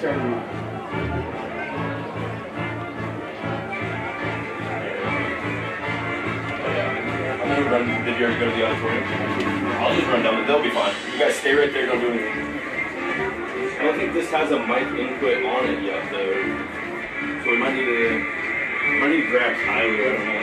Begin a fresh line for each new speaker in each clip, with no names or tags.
turn.
I'm gonna run. Did you already go to the auditorium? I'll just run down, but they'll be fine. You guys stay right there. Don't do anything. I don't think this has a mic input on it yet, though. So we might need to grab Tyler. I don't know.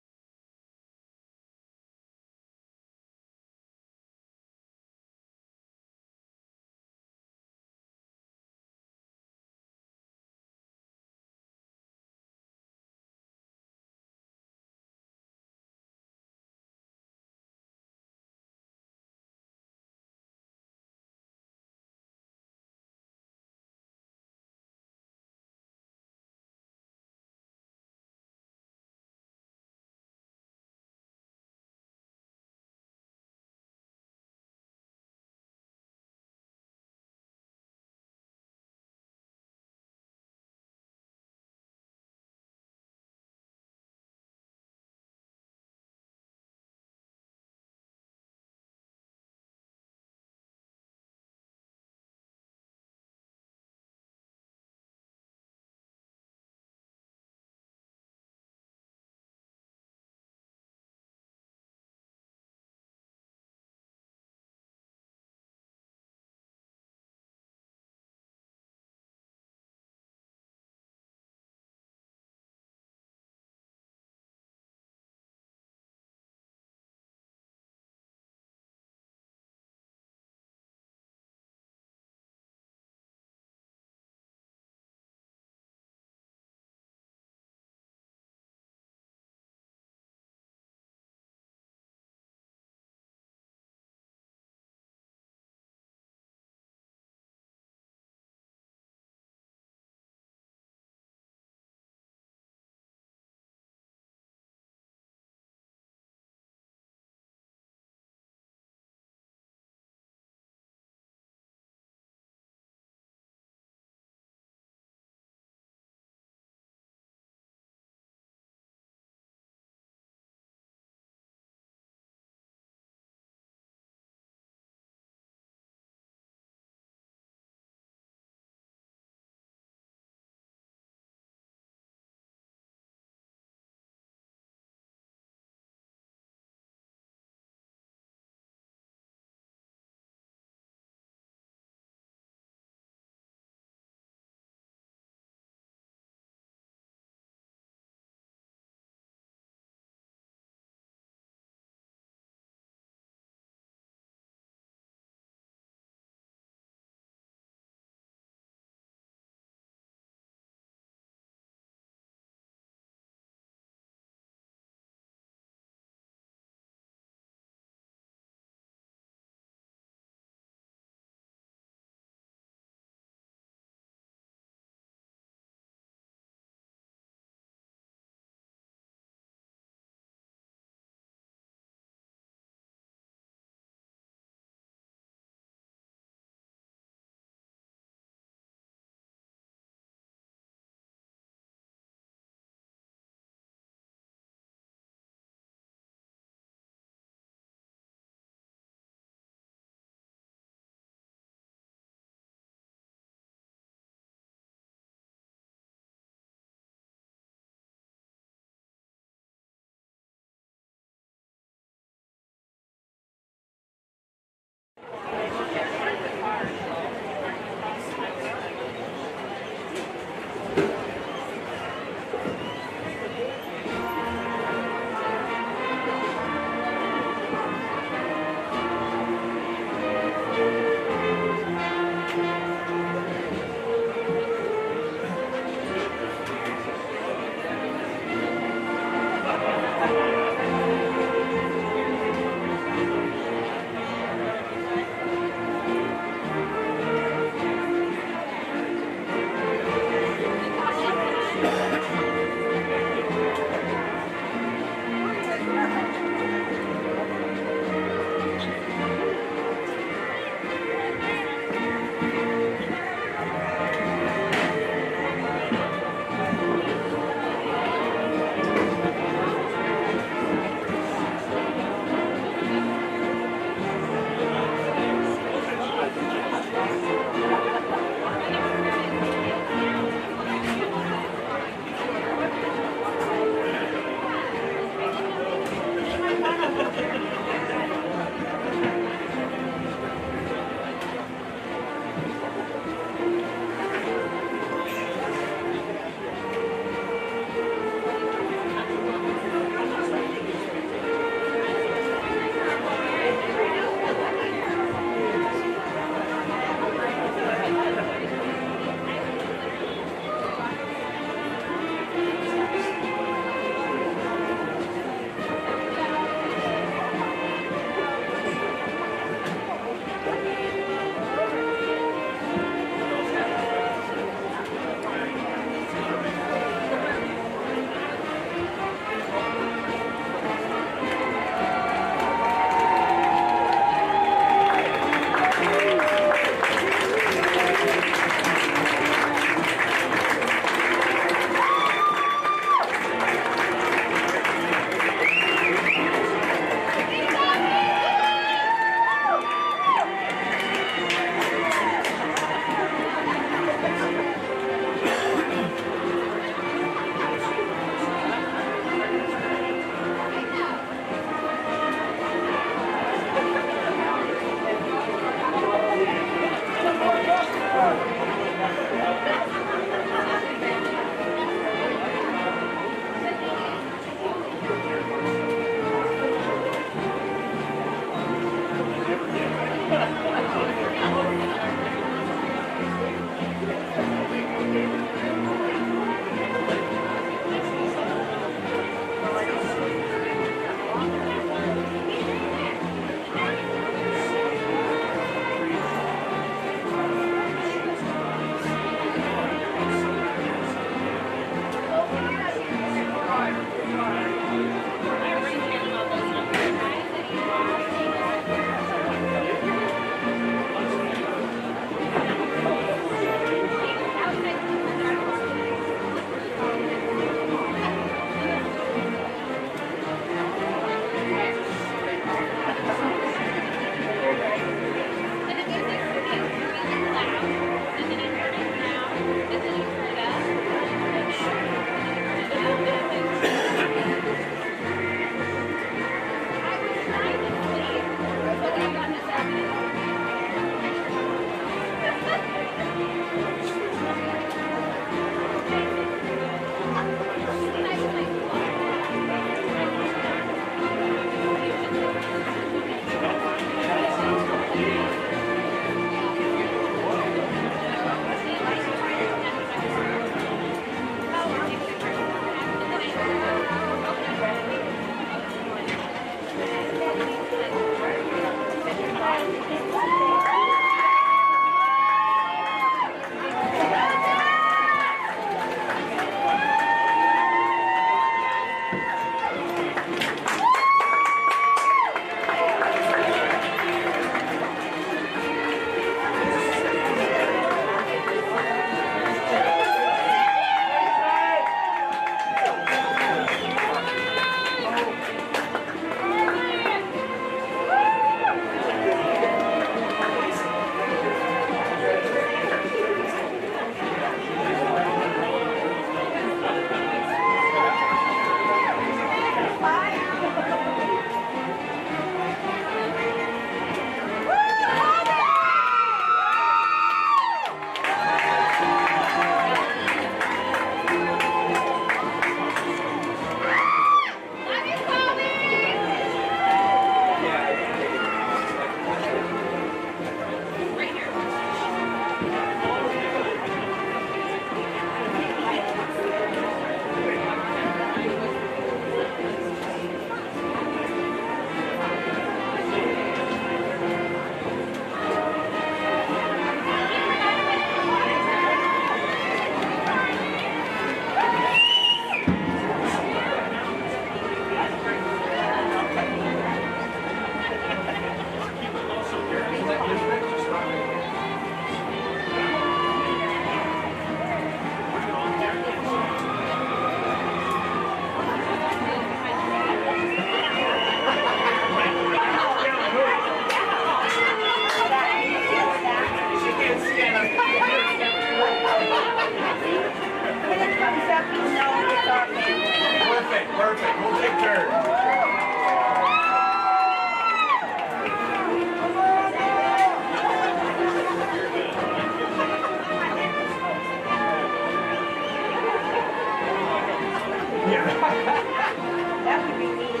That would be neat.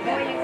Or you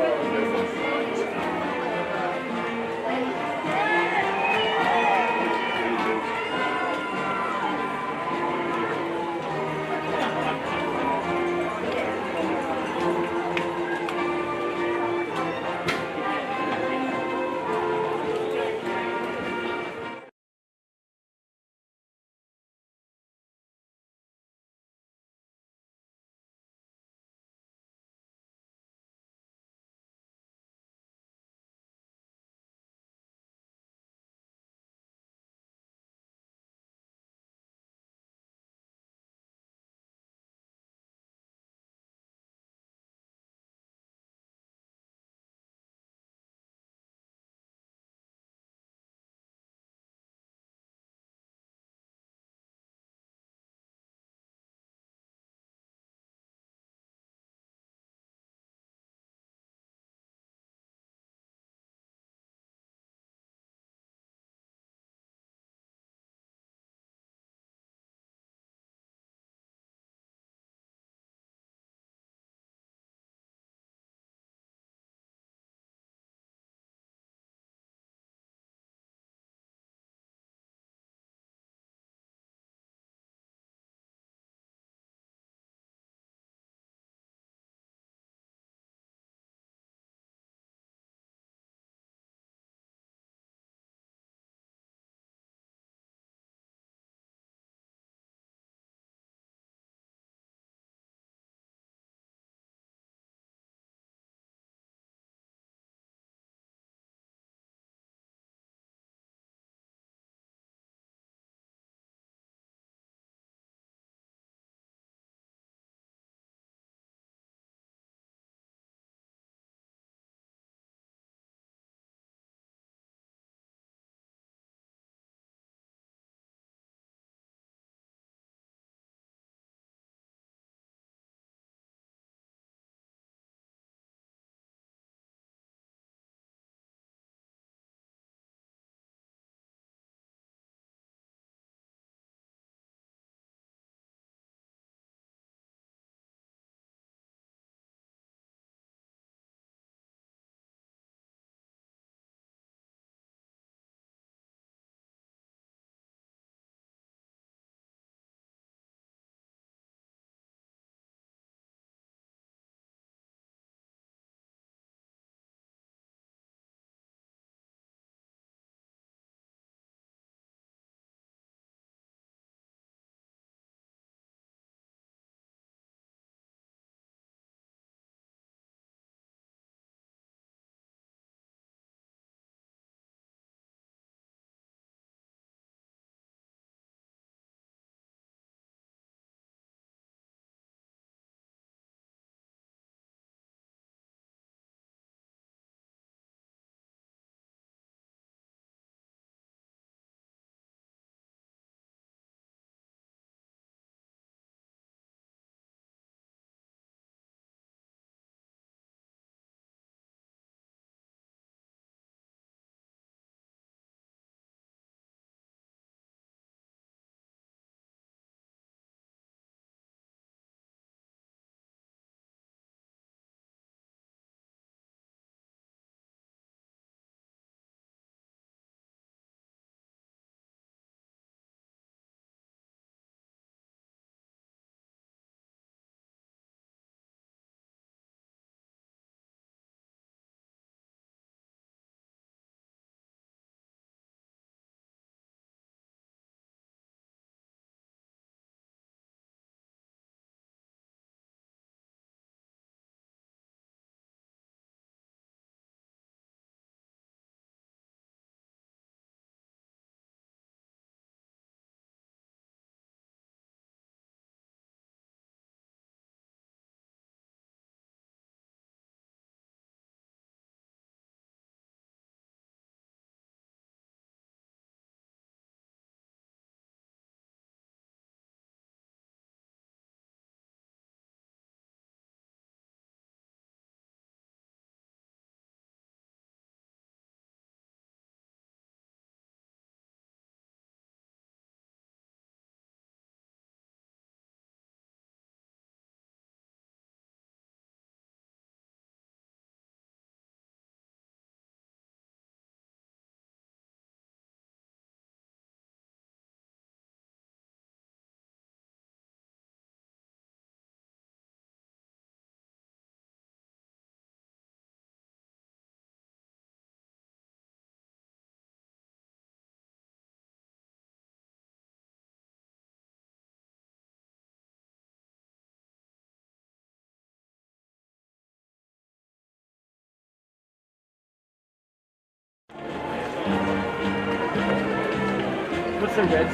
What's the red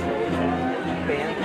band?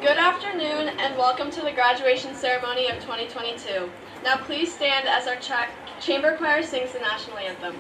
Good afternoon and welcome to the graduation ceremony of 2022. Now please stand as our chamber choir sings the national anthem.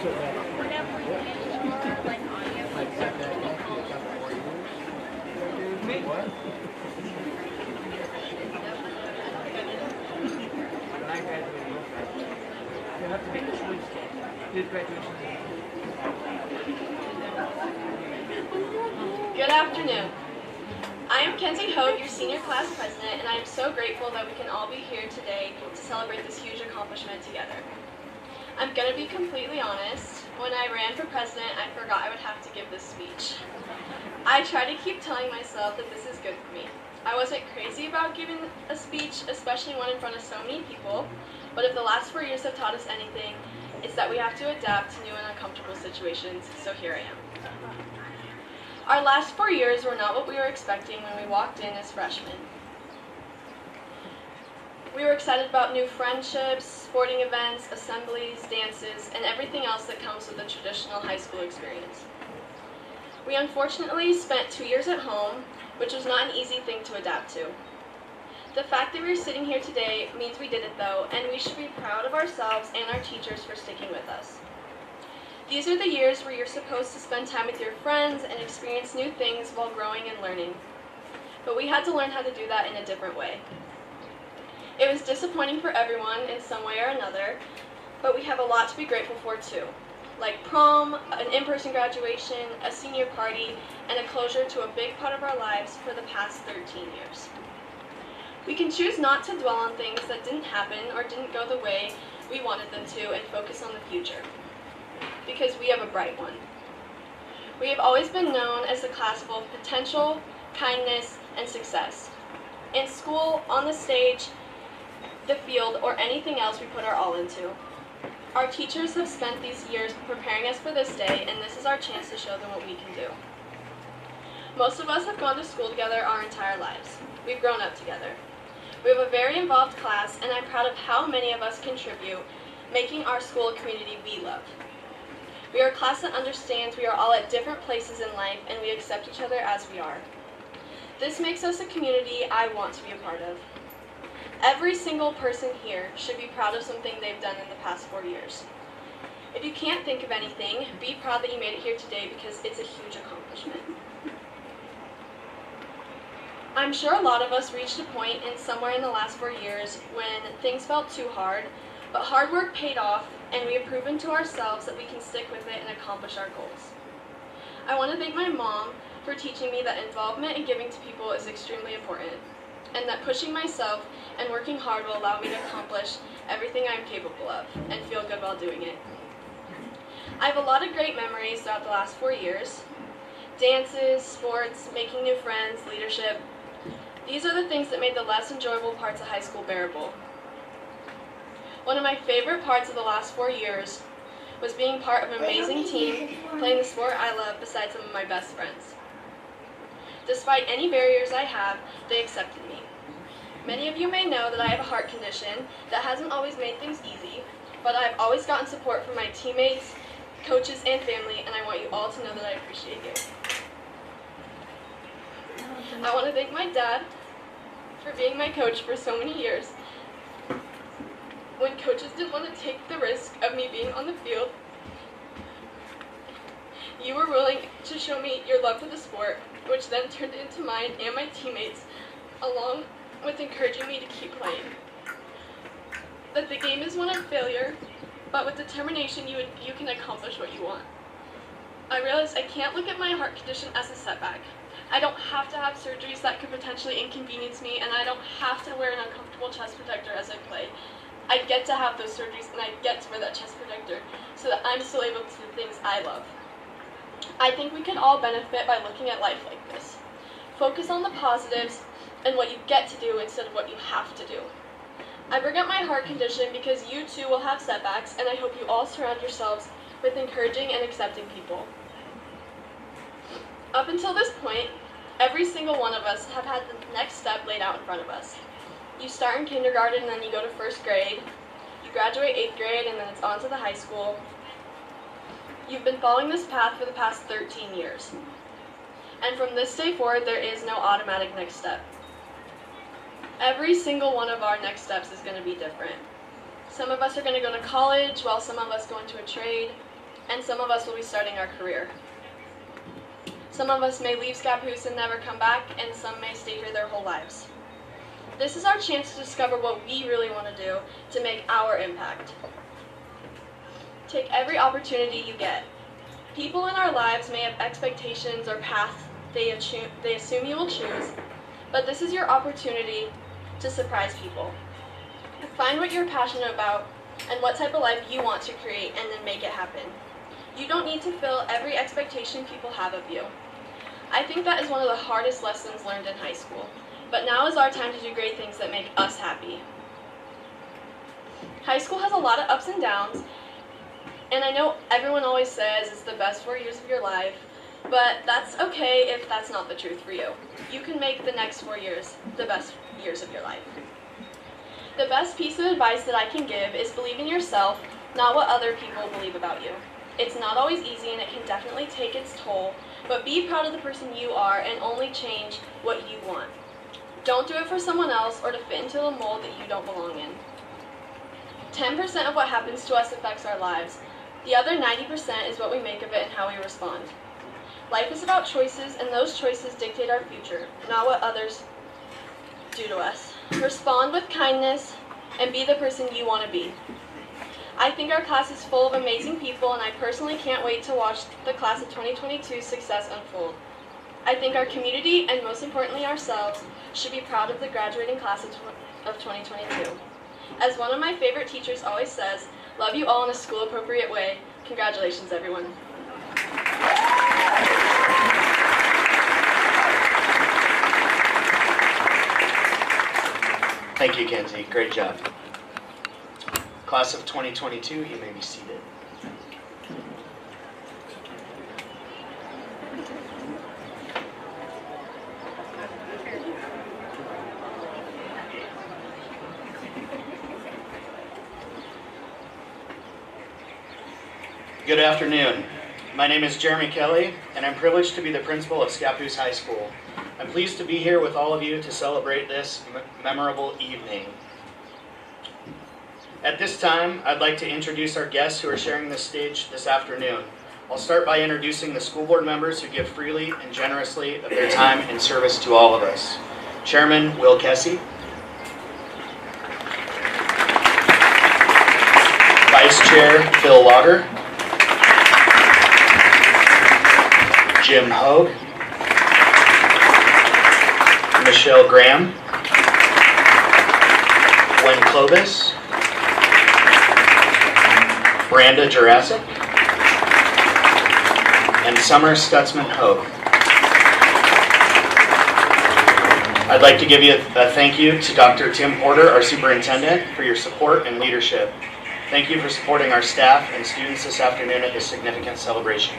so that. Like set that up for a couple more years. What? When I graduated, you have to make a choice. His graduation.
Good afternoon. I am Kenzie Hogue, your senior class president, and I am so grateful that we can all be here today to celebrate this huge accomplishment together. I'm going to be completely honest. When I ran for president, I forgot I would have to give this speech. I try to keep telling myself that this is good for me. I wasn't crazy about giving a speech, especially one in front of so many people, but if the last 4 years have taught us anything, it's that we have to adapt to new and uncomfortable situations, so here I am. Our last 4 years were not what we were expecting when we walked in as freshmen. We were excited about new friendships, sporting events, assemblies, dances, and everything else that comes with a traditional high school experience. We unfortunately spent 2 years at home, which was not an easy thing to adapt to. The fact that we're sitting here today means we did it though, and we should be proud of ourselves and our teachers for sticking with us. These are the years where you're supposed to spend time with your friends and experience new things while growing and learning. But we had to learn how to do that in a different way. It was disappointing for everyone in some way or another, but we have a lot to be grateful for too, like prom, an in-person graduation, a senior party, and a closure to a big part of our lives for the past 13 years. We can choose not to dwell on things that didn't happen or didn't go the way we wanted them to and focus on the future, because we have a bright one. We have always been known as a class full of potential, kindness, and success. In school, on the stage, the field, or anything else we put our all into. Our teachers have spent these years preparing us for this day, and this is our chance to show them what we can do. Most of us have gone to school together our entire lives. We've grown up together. We have a very involved class, and I'm proud of how many of us contribute, making our school a community we love. We are a class that understands we are all at different places in life, and we accept each other as we are. This makes us a community I want to be a part of. Every single person here should be proud of something they've done in the past 4 years. If you can't think of anything, be proud that you made it here today because it's a huge accomplishment. I'm sure a lot of us reached a point in somewhere in the last 4 years when things felt too hard, but hard work paid off, and we have proven to ourselves that we can stick with it and accomplish our goals. I want to thank my mom for teaching me that involvement and giving to people is extremely important, and that pushing myself and working hard will allow me to accomplish everything I am capable of and feel good while doing it. I have a lot of great memories throughout the last 4 years. Dances, sports, making new friends, leadership. These are the things that made the less enjoyable parts of high school bearable. One of my favorite parts of the last 4 years was being part of an amazing team, playing the sport I love beside some of my best friends. Despite any barriers I have, they accepted me. Many of you may know that I have a heart condition that hasn't always made things easy, but I've always gotten support from my teammates, coaches, and family, and I want you all to know that I appreciate you. I want to thank my dad for being my coach for so many years. When coaches didn't want to take the risk of me being on the field, you were willing to show me your love for the sport, which then turned into mine and my teammates, along with encouraging me to keep playing. That the game is one of failure, but with determination you can accomplish what you want. I realized I can't look at my heart condition as a setback. I don't have to have surgeries that could potentially inconvenience me, and I don't have to wear an uncomfortable chest protector as I play. I get to have those surgeries, and I get to wear that chest protector so that I'm still able to do the things I love. I think we can all benefit by looking at life like this. Focus on the positives and what you get to do instead of what you have to do. I bring up my heart condition because you too will have setbacks, and I hope you all surround yourselves with encouraging and accepting people. Up until this point, every single one of us have had the next step laid out in front of us. You start in kindergarten, and then you go to 1st grade. You graduate 8th grade, and then it's on to the high school. You've been following this path for the past 13 years. And from this day forward, there is no automatic next step. Every single one of our next steps is going to be different. Some of us are going to go to college, while some of us go into a trade. and some of us will be starting our career. Some of us may leave Scappoose and never come back, and some may stay here their whole lives. This is our chance to discover what we really want to do to make our impact. Take every opportunity you get. People in our lives may have expectations or paths they assume you will choose, but this is your opportunity to surprise people. Find what you're passionate about and what type of life you want to create, and then make it happen. You don't need to fill every expectation people have of you. I think that is one of the hardest lessons learned in high school, but now is our time to do great things that make us happy. High school has a lot of ups and downs, and I know everyone always says it's the best 4 years of your life, but that's okay if that's not the truth for you. You can make the next 4 years the best years of your life. The best piece of advice that I can give is believe in yourself, not what other people believe about you. It's not always easy and it can definitely take its toll, but be proud of the person you are and only change what you want. Don't do it for someone else or to fit into a mold that you don't belong in. 10% of what happens to us affects our lives. The other 90% is what we make of it and how we respond. Life is about choices, and those choices dictate our future, not what others do to us. Respond with kindness and be the person you want to be. I think our class is full of amazing people, and I personally can't wait to watch the class of 2022's success unfold. I think our community, and most importantly ourselves, should be proud of the graduating class of 2022. As one of my favorite teachers always says, love you all in a school-appropriate way. Congratulations, everyone.
Thank you, Kenzie. Great job. Class of 2022, you may be seated. Good afternoon. My name is Jeremy Kelly, and I'm privileged to be the principal of Scappoose High School. I'm pleased to be here with all of you to celebrate this memorable evening. At this time, I'd like to introduce our guests who are sharing this stage this afternoon. I'll start by introducing the school board members who give freely and generously of their time in service to all of us. Chairman Will Kessie, Vice Chair Phil Lauder, Jim Hogue, Michelle Graham, Gwen Clovis, Branda Jurassic, and Summer Stutzman Hogue. I'd like to give you a thank you to Dr. Tim Porter, our superintendent, for your support and leadership. Thank you for supporting our staff and students this afternoon at this significant celebration.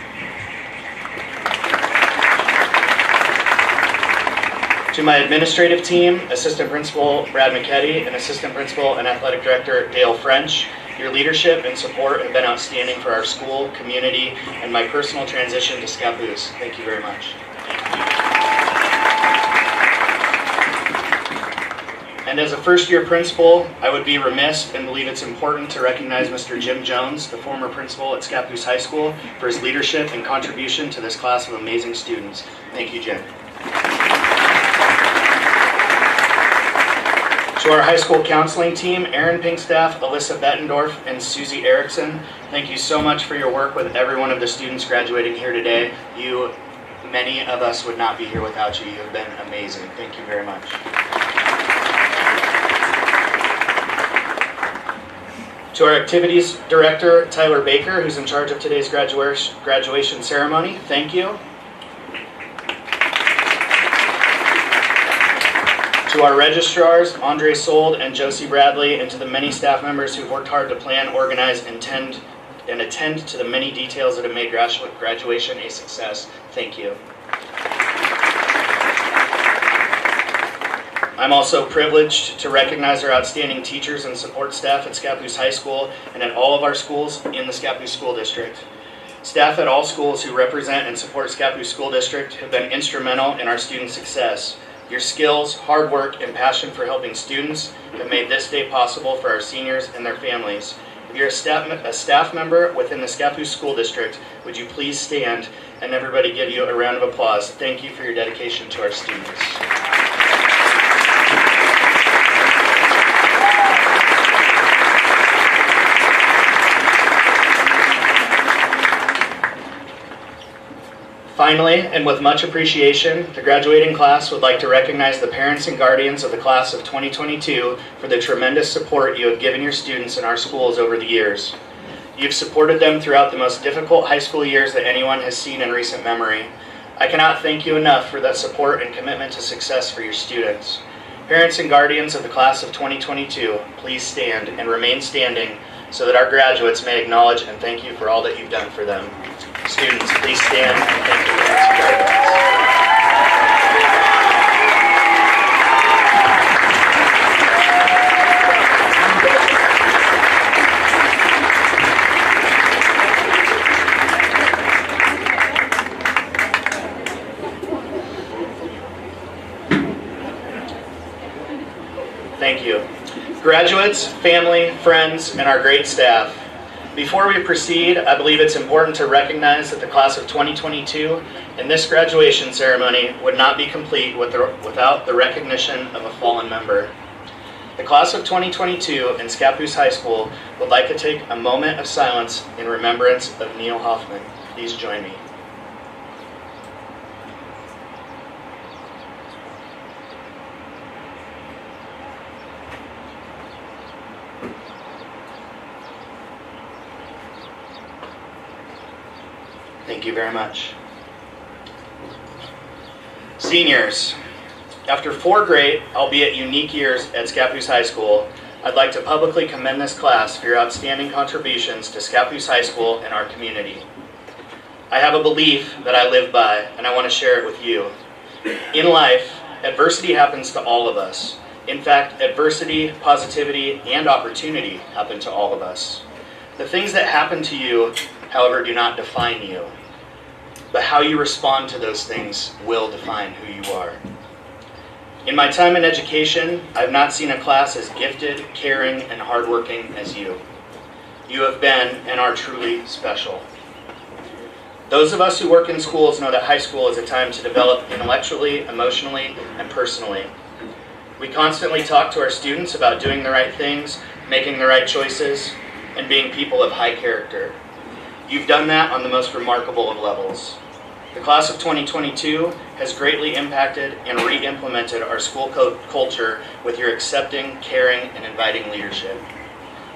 To my administrative team, Assistant Principal Brad McKetty and Assistant Principal and Athletic Director Dale French, your leadership and support have been outstanding for our school, community, and my personal transition to Scappoose. Thank you very much. And as a first-year principal, I would be remiss and believe it's important to recognize Mr. Jim Jones, the former principal at Scappoose High School, for his leadership and contribution to this class of amazing students. Thank you, Jim. To our high school counseling team, Erin Pinkstaff, Alyssa Bettendorf, and Susie Erickson, thank you so much for your work with every one of the students graduating here today. Many of us would not be here without you. You have been amazing. Thank you very much. To our activities director, Tyler Baker, who's in charge of today's graduation ceremony, thank you. To our registrars, Andre Sold and Josie Bradley, and to the many staff members who've worked hard to plan, organize, and attend to the many details that have made graduation a success, thank you. I'm also privileged to recognize our outstanding teachers and support staff at Scappoose High School and at all of our schools in the Scappoose School District. Staff at all schools who represent and support Scappoose School District have been instrumental in our student success. Your skills, hard work, and passion for helping students have made this day possible for our seniors and their families. If you're a staff member within the Scappoose School District, would you please stand and everybody give you a round of applause. Thank you for your dedication to our students. Finally, and with much appreciation, the graduating class would like to recognize the parents and guardians of the class of 2022 for the tremendous support you have given your students in our schools over the years. You've supported them throughout the most difficult high school years that anyone has seen in recent memory. I cannot thank you enough for that support and commitment to success for your students. Parents and guardians of the class of 2022, please stand and remain standing so that our graduates may acknowledge and thank you for all that you've done for them. Students, please stand and thank your parents and guardians. Thank you. Graduates, family, friends, and our great staff. Before we proceed, I believe it's important to recognize that the class of 2022 and this graduation ceremony would not be complete without the recognition of a fallen member. The class of 2022 in Scappoose High School would like to take a moment of silence in remembrance of Neil Hoffman. Please join me. Thank you very much. Seniors, after 4 great, albeit unique years at Scappoose High School, I'd like to publicly commend this class for your outstanding contributions to Scappoose High School and our community. I have a belief that I live by, and I want to share it with you. In life, adversity happens to all of us. In fact, adversity, positivity, and opportunity happen to all of us. The things that happen to you, however, do not define you. But how you respond to those things will define who you are. In my time in education, I've not seen a class as gifted, caring, and hardworking as you. You have been and are truly special. Those of us who work in schools know that high school is a time to develop intellectually, emotionally, and personally. We constantly talk to our students about doing the right things, making the right choices, and being people of high character. You've done that on the most remarkable of levels. The class of 2022 has greatly impacted and re-implemented our school culture with your accepting, caring, and inviting leadership.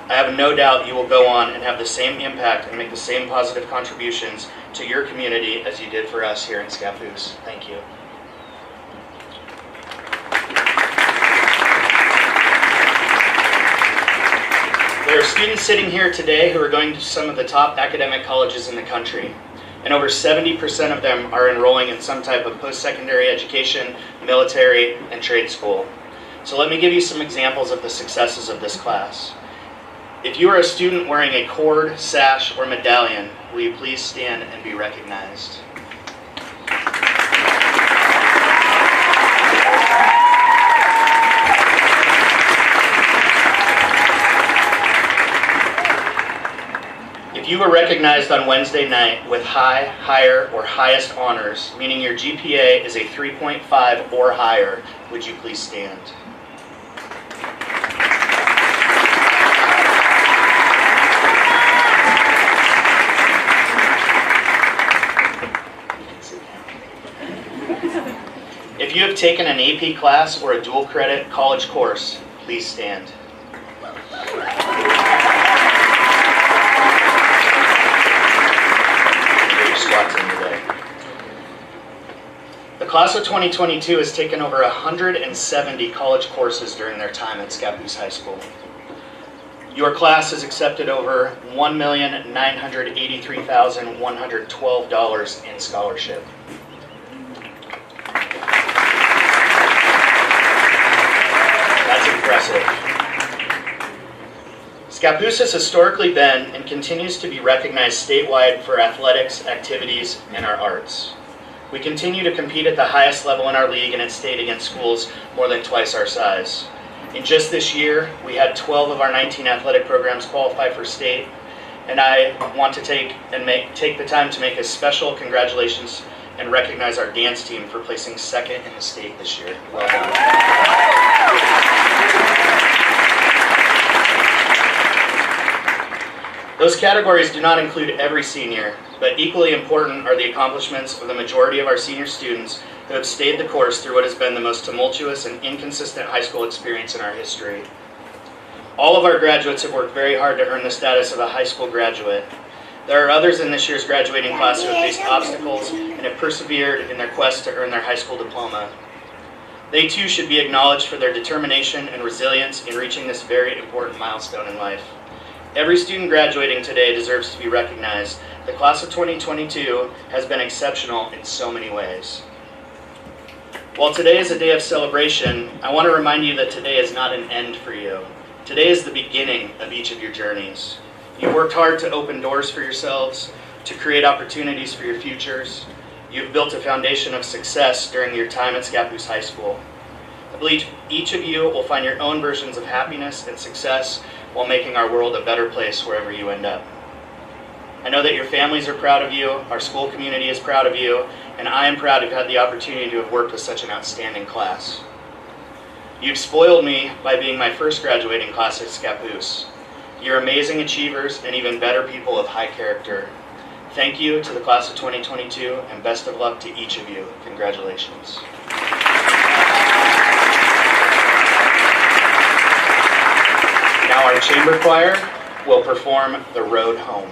I have no doubt you will go on and have the same impact and make the same positive contributions to your community as you did for us here in Scappoose. Thank you. There are students sitting here today who are going to some of the top academic colleges in the country, and over 70% of them are enrolling in some type of post-secondary education, military, and trade school. So let me give you some examples of the successes of this class. If you are a student wearing a cord, sash, or medallion, will you please stand and be recognized? If you were recognized on Wednesday night with high, higher, or highest honors, meaning your GPA is a 3.5 or higher, would you please stand? If you have taken an AP class or a dual credit college course, please stand. The class of 2022 has taken over 170 college courses during their time at Scappoose High School. Your class has accepted over $1,983,112 in scholarship. That's impressive. Scappoose has historically been and continues to be recognized statewide for athletics, activities, and our arts. We continue to compete at the highest level in our league and at state against schools more than twice our size. In just this year, we had 12 of our 19 athletic programs qualify for state, and I want to take the time to make a special congratulations and recognize our dance team for placing second in the state this year. Well done. Those categories do not include every senior, but equally important are the accomplishments of the majority of our senior students who have stayed the course through what has been the most tumultuous and inconsistent high school experience in our history. All of our graduates have worked very hard to earn the status of a high school graduate. There are others in this year's graduating class who have faced obstacles and have persevered in their quest to earn their high school diploma. They too should be acknowledged for their determination and resilience in reaching this very important milestone in life. Every student graduating today deserves to be recognized. The class of 2022 has been exceptional in so many ways. While today is a day of celebration, I want to remind you that today is not an end for you. Today is the beginning of each of your journeys. You worked hard to open doors for yourselves, to create opportunities for your futures. You've built a foundation of success during your time at Scappoose High School. I believe each of you will find your own versions of happiness and success while making our world a better place wherever you end up. I know that your families are proud of you, our school community is proud of you, and I am proud to have had the opportunity to have worked with such an outstanding class. You've spoiled me by being my first graduating class at Scappoose. You're amazing achievers and even better people of high character. Thank you to the class of 2022 and best of luck to each of you. Congratulations. Now our chamber choir will perform The Road Home.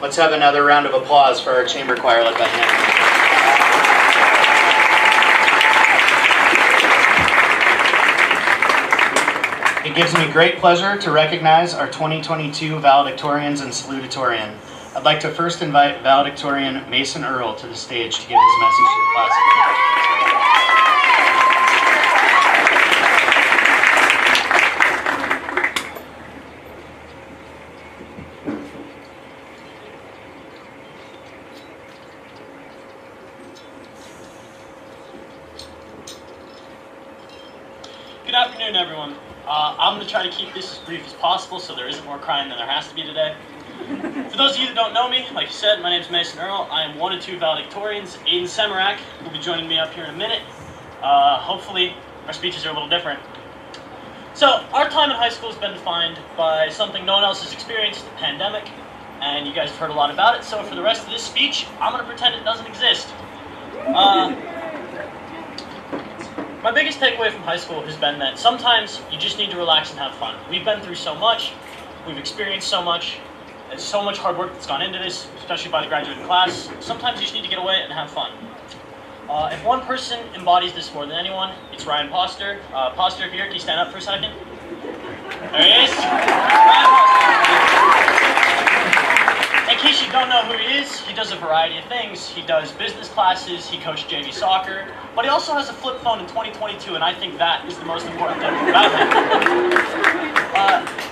Let's have another round of applause for our chamber choir led by Hannah. It gives me great pleasure to recognize our 2022 Valedictorians and Salutatorian. I'd like to first invite Valedictorian Mason Earl to the stage to give his message to the class.
Good afternoon, everyone. I'm going to try to keep this as brief as possible so there isn't more crying than there has to be today. For those of you that don't know me, like you said, my name is Mason Earl. I am one of two valedictorians. Aiden Semarak will be joining me up here in a minute. Hopefully, our speeches are a little different. So, our time in high school has been defined by something no one else has experienced, the pandemic, and you guys have heard a lot about it, so for the rest of this speech, I'm going to pretend it doesn't exist. My biggest takeaway from high school has been that sometimes you just need to relax and have fun. We've been through so much, we've experienced so much, there's so much hard work that's gone into this, especially by the graduating class. Sometimes you just need to get away and have fun. If one person embodies this more than anyone, it's Ryan Poster. Poster, if you're here, can you stand up for a second? There he is. Ryan Poster. In case you don't know who he is, he does a variety of things. He does business classes, he coached JV soccer, but he also has a flip phone in 2022, and I think that is the most important thing about him.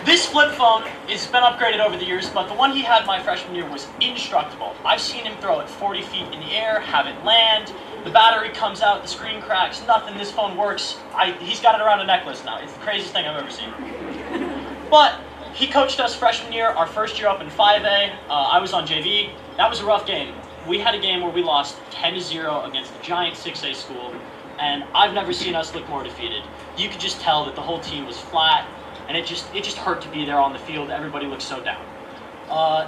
This flip phone has been upgraded over the years, but the one he had my freshman year was indestructible. I've seen him throw it 40 feet in the air, have it land, the battery comes out, the screen cracks, nothing, this phone works. He's got it around a necklace now. It's the craziest thing I've ever seen. But he coached us freshman year, our first year up in 5A. I was on JV. That was a rough game. We had a game where we lost 10-0 against a giant 6A school, and I've never seen us look more defeated. You could just tell that the whole team was flat, and it just hurt to be there on the field. Everybody looked so down.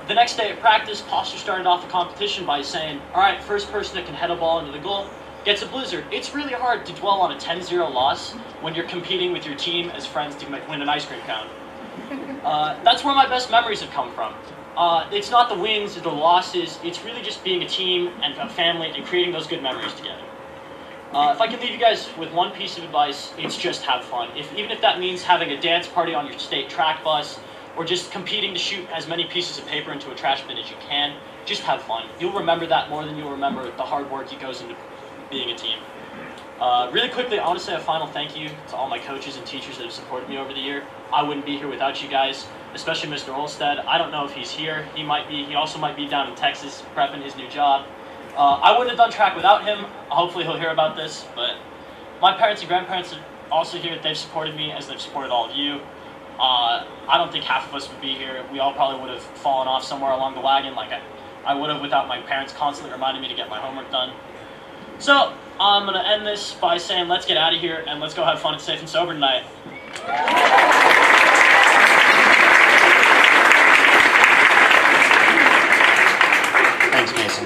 The next day at practice, Poster started off the competition by saying, all right, first person that can head a ball into the goal gets a blizzard. It's really hard to dwell on a 10-0 loss when you're competing with your team as friends to win an ice cream cone. That's where my best memories have come from. It's not the wins or the losses, it's really just being a team and a family and creating those good memories together. If I can leave you guys with one piece of advice, it's just have fun. Even if that means having a dance party on your state track bus, or just competing to shoot as many pieces of paper into a trash bin as you can, just have fun. You'll remember that more than you'll remember the hard work that goes into being a team. Really quickly, I want to say a final thank you to all my coaches and teachers that have supported me over the year. I wouldn't be here without you guys, especially Mr. Olstead. I don't know if he's here. He also might be down in Texas prepping his new job. I wouldn't have done track without him. Hopefully he'll hear about this, but my parents and grandparents are also here. They've supported me as they've supported all of you. I don't think half of us would be here. We all probably would have fallen off somewhere along the wagon like I would have without my parents constantly reminding me to get my homework done. So, I'm going to end this by saying let's get out of here and let's go have fun and safe and sober tonight.
Thanks, Mason.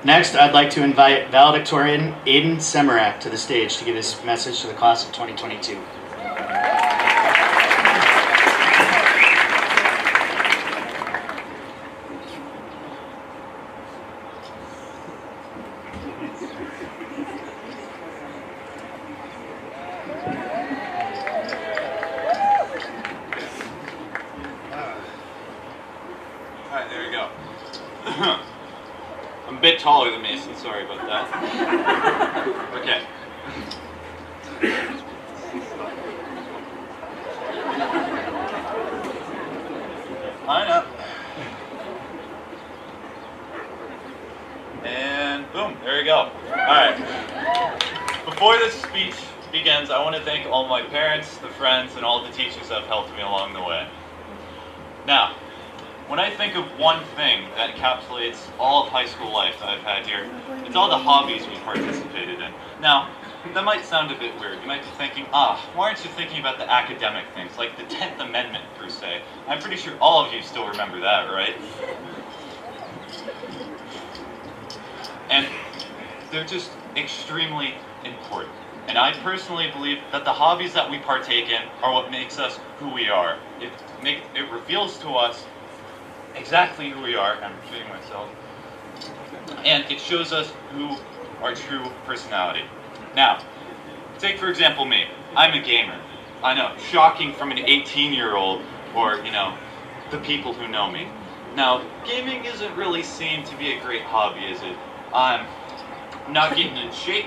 Next, I'd like to invite Valedictorian Aiden Semarak to the stage to give his message to the class of 2022.
Alright, there we go. I'm a bit taller than Mason, sorry about that. Okay. Line up. And boom, there we go. Alright. Before this speech begins, I want to thank all my parents, the friends, and all the teachers that have helped me along the way. Now, when I think of one thing that encapsulates all of high school life that I've had here, it's all the hobbies we participated in. Now, that might sound a bit weird. You might be thinking, why aren't you thinking about the academic things, like the 10th Amendment, per se? I'm pretty sure all of you still remember that, right? And they're just extremely important. And I personally believe that the hobbies that we partake in are what makes us who we are. It reveals to us exactly who we are. I'm repeating myself. And it shows us who our true personality. Now, take for example me. I'm a gamer. I know, shocking from an 18-year-old or, the people who know me. Now, gaming isn't really seen to be a great hobby, is it? I'm not getting in shape.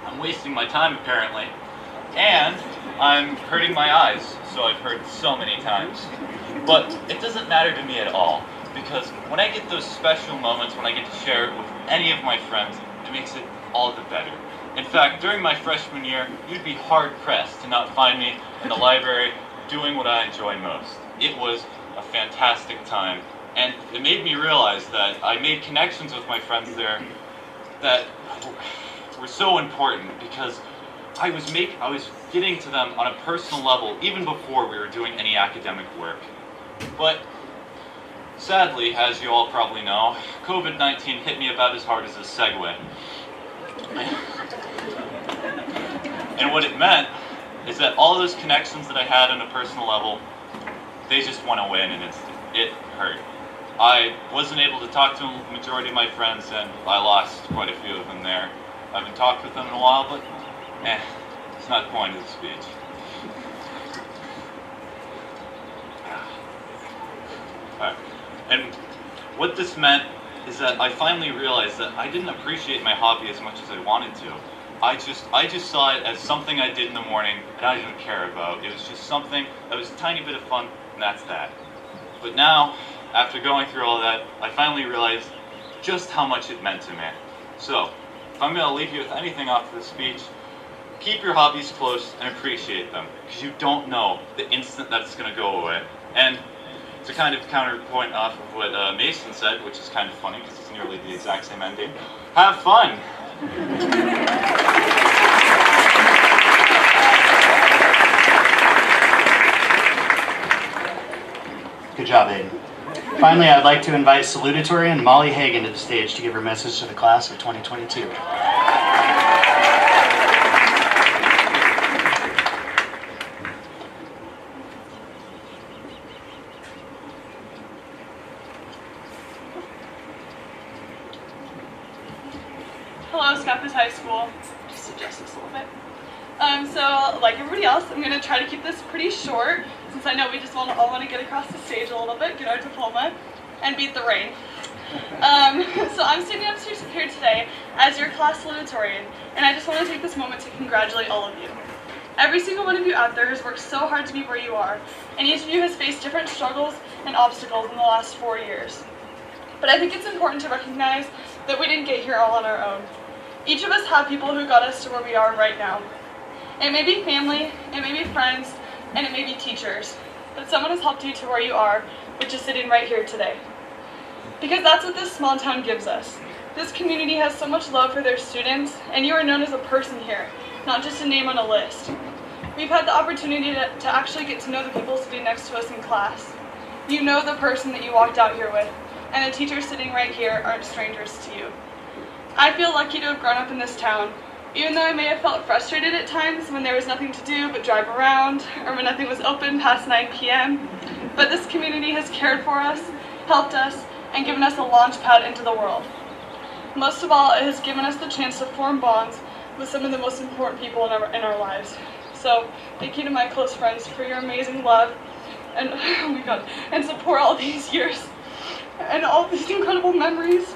I'm wasting my time, apparently. And I'm hurting my eyes, so I've heard so many times. But it doesn't matter to me at all, because when I get those special moments, when I get to share it with any of my friends, it makes it all the better. In fact, during my freshman year, you'd be hard-pressed to not find me in the library doing what I enjoy most. It was a fantastic time, and it made me realize that I made connections with my friends there that were so important, because I was getting to them on a personal level even before we were doing any academic work. But sadly, as you all probably know, COVID-19 hit me about as hard as a Segway. And what it meant is that all those connections that I had on a personal level, they just went away in an instant. It hurt. I wasn't able to talk to the majority of my friends, and I lost quite a few of them there. I haven't talked with them in a while, but it's not the point of the speech. Alright. And what this meant is that I finally realized that I didn't appreciate my hobby as much as I wanted to. I just saw it as something I did in the morning and I didn't care about. It was just something that was a tiny bit of fun, and that's that. But now, after going through all that, I finally realized just how much it meant to me. So, if I'm going to leave you with anything off this speech, keep your hobbies close and appreciate them, because you don't know the instant that it's going to go away. And to kind of counterpoint off of what Mason said, which is kind of funny because it's nearly the exact same ending, have fun!
Good job, Aiden. Finally, I'd like to invite Salutatorian Molly Hagan to the stage to give her message to the class of 2022.
Hello, Scappoose High School. Just adjust this a little bit. So, like everybody else, I'm going to try to keep this pretty short, since I know we just all want to get across the stage a little bit, get our diploma, and beat the rain. So I'm standing up here today as your class salutatorian, and I just want to take this moment to congratulate all of you. Every single one of you out there has worked so hard to be where you are, and each of you has faced different struggles and obstacles in the last 4 years. But I think it's important to recognize that we didn't get here all on our own. Each of us have people who got us to where we are right now. It may be family, it may be friends, and it may be teachers, but someone has helped you to where you are, which is sitting right here today. Because that's what this small town gives us. This community has so much love for their students, and you are known as a person here, not just a name on a list. We've had the opportunity to actually get to know the people sitting next to us in class. You know the person that you walked out here with, and the teachers sitting right here aren't strangers to you. I feel lucky to have grown up in this town, even though I may have felt frustrated at times when there was nothing to do but drive around, or when nothing was open past 9 p.m. But this community has cared for us, helped us, and given us a launch pad into the world. Most of all, it has given us the chance to form bonds with some of the most important people in our lives. So, thank you to my close friends for your amazing love and, oh my God, and support all these years and all these incredible memories.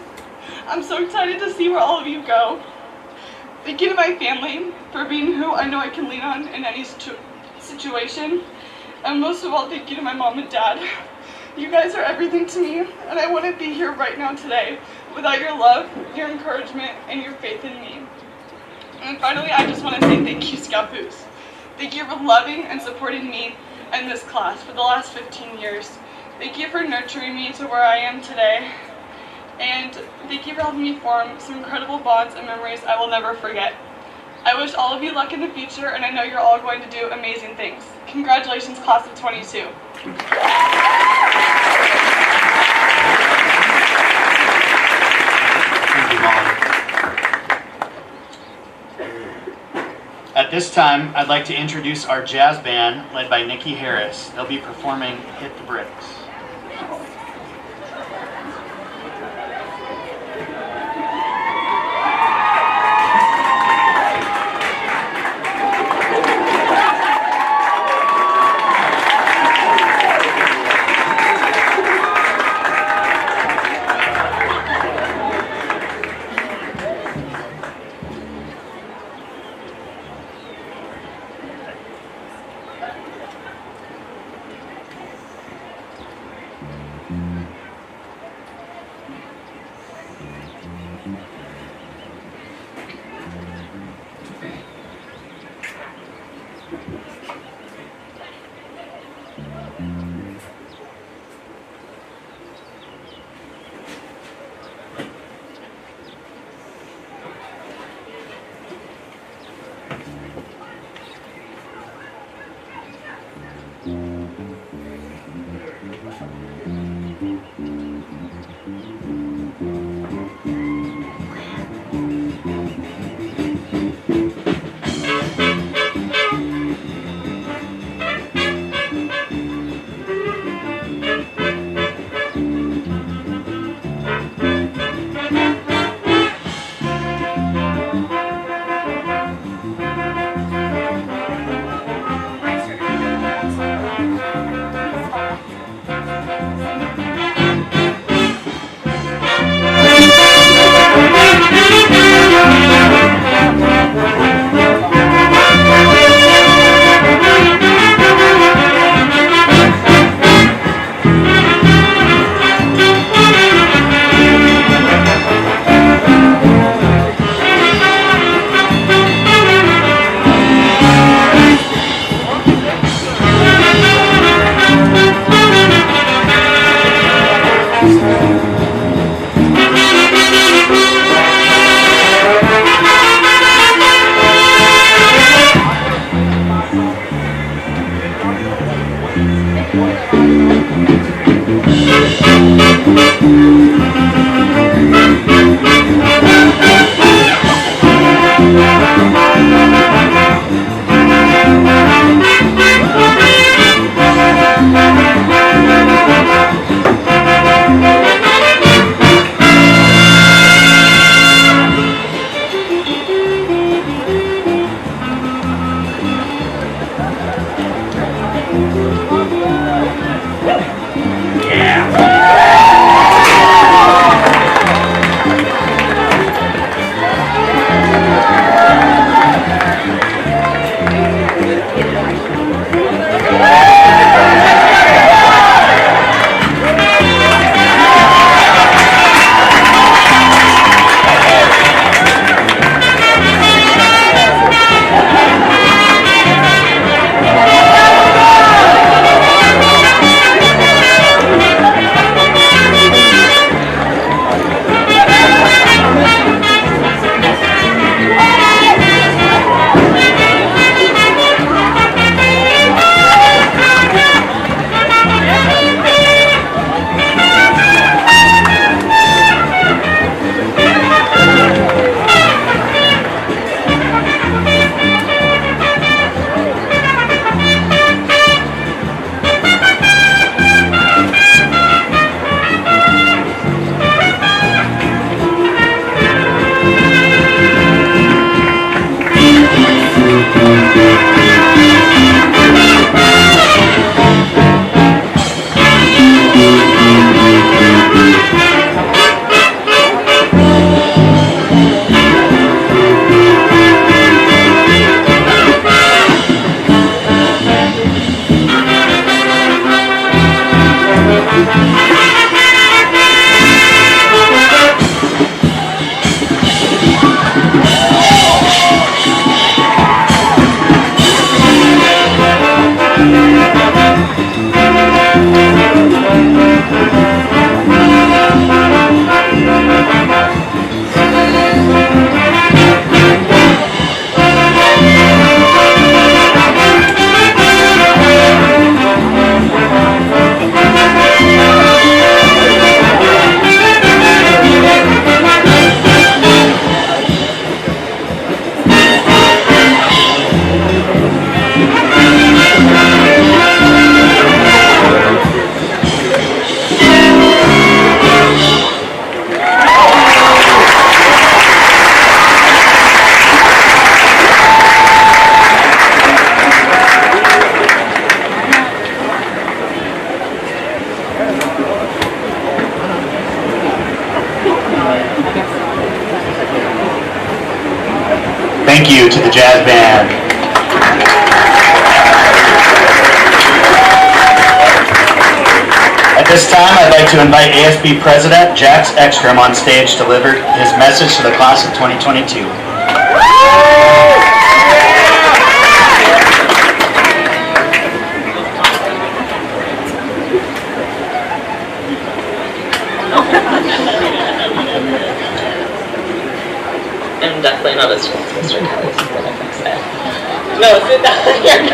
I'm so excited to see where all of you go. Thank you to my family for being who I know I can lean on in any situation. And most of all, thank you to my mom and dad. You guys are everything to me, and I wouldn't be here right now today without your love, your encouragement, and your faith in me. And finally, I just want to say thank you, Scappoose. Thank you for loving and supporting me and this class for the last 15 years. Thank you for nurturing me to where I am today. And thank you for helping me form some incredible bonds and memories I will never forget. I wish all of you luck in the future, and I know you're all going to do amazing things. Congratulations, class of 22.
Thank you, Molly. At this time, I'd like to introduce our jazz band led by Nikki Harris. They'll be performing Hit the Bricks. Thank you to the jazz band. This time, I'd like to invite ASB President Jax Ekstrom on stage to deliver his message to the class of 2022.
I'm definitely not as strong as Mr. Kelly. No, sit down. You're good.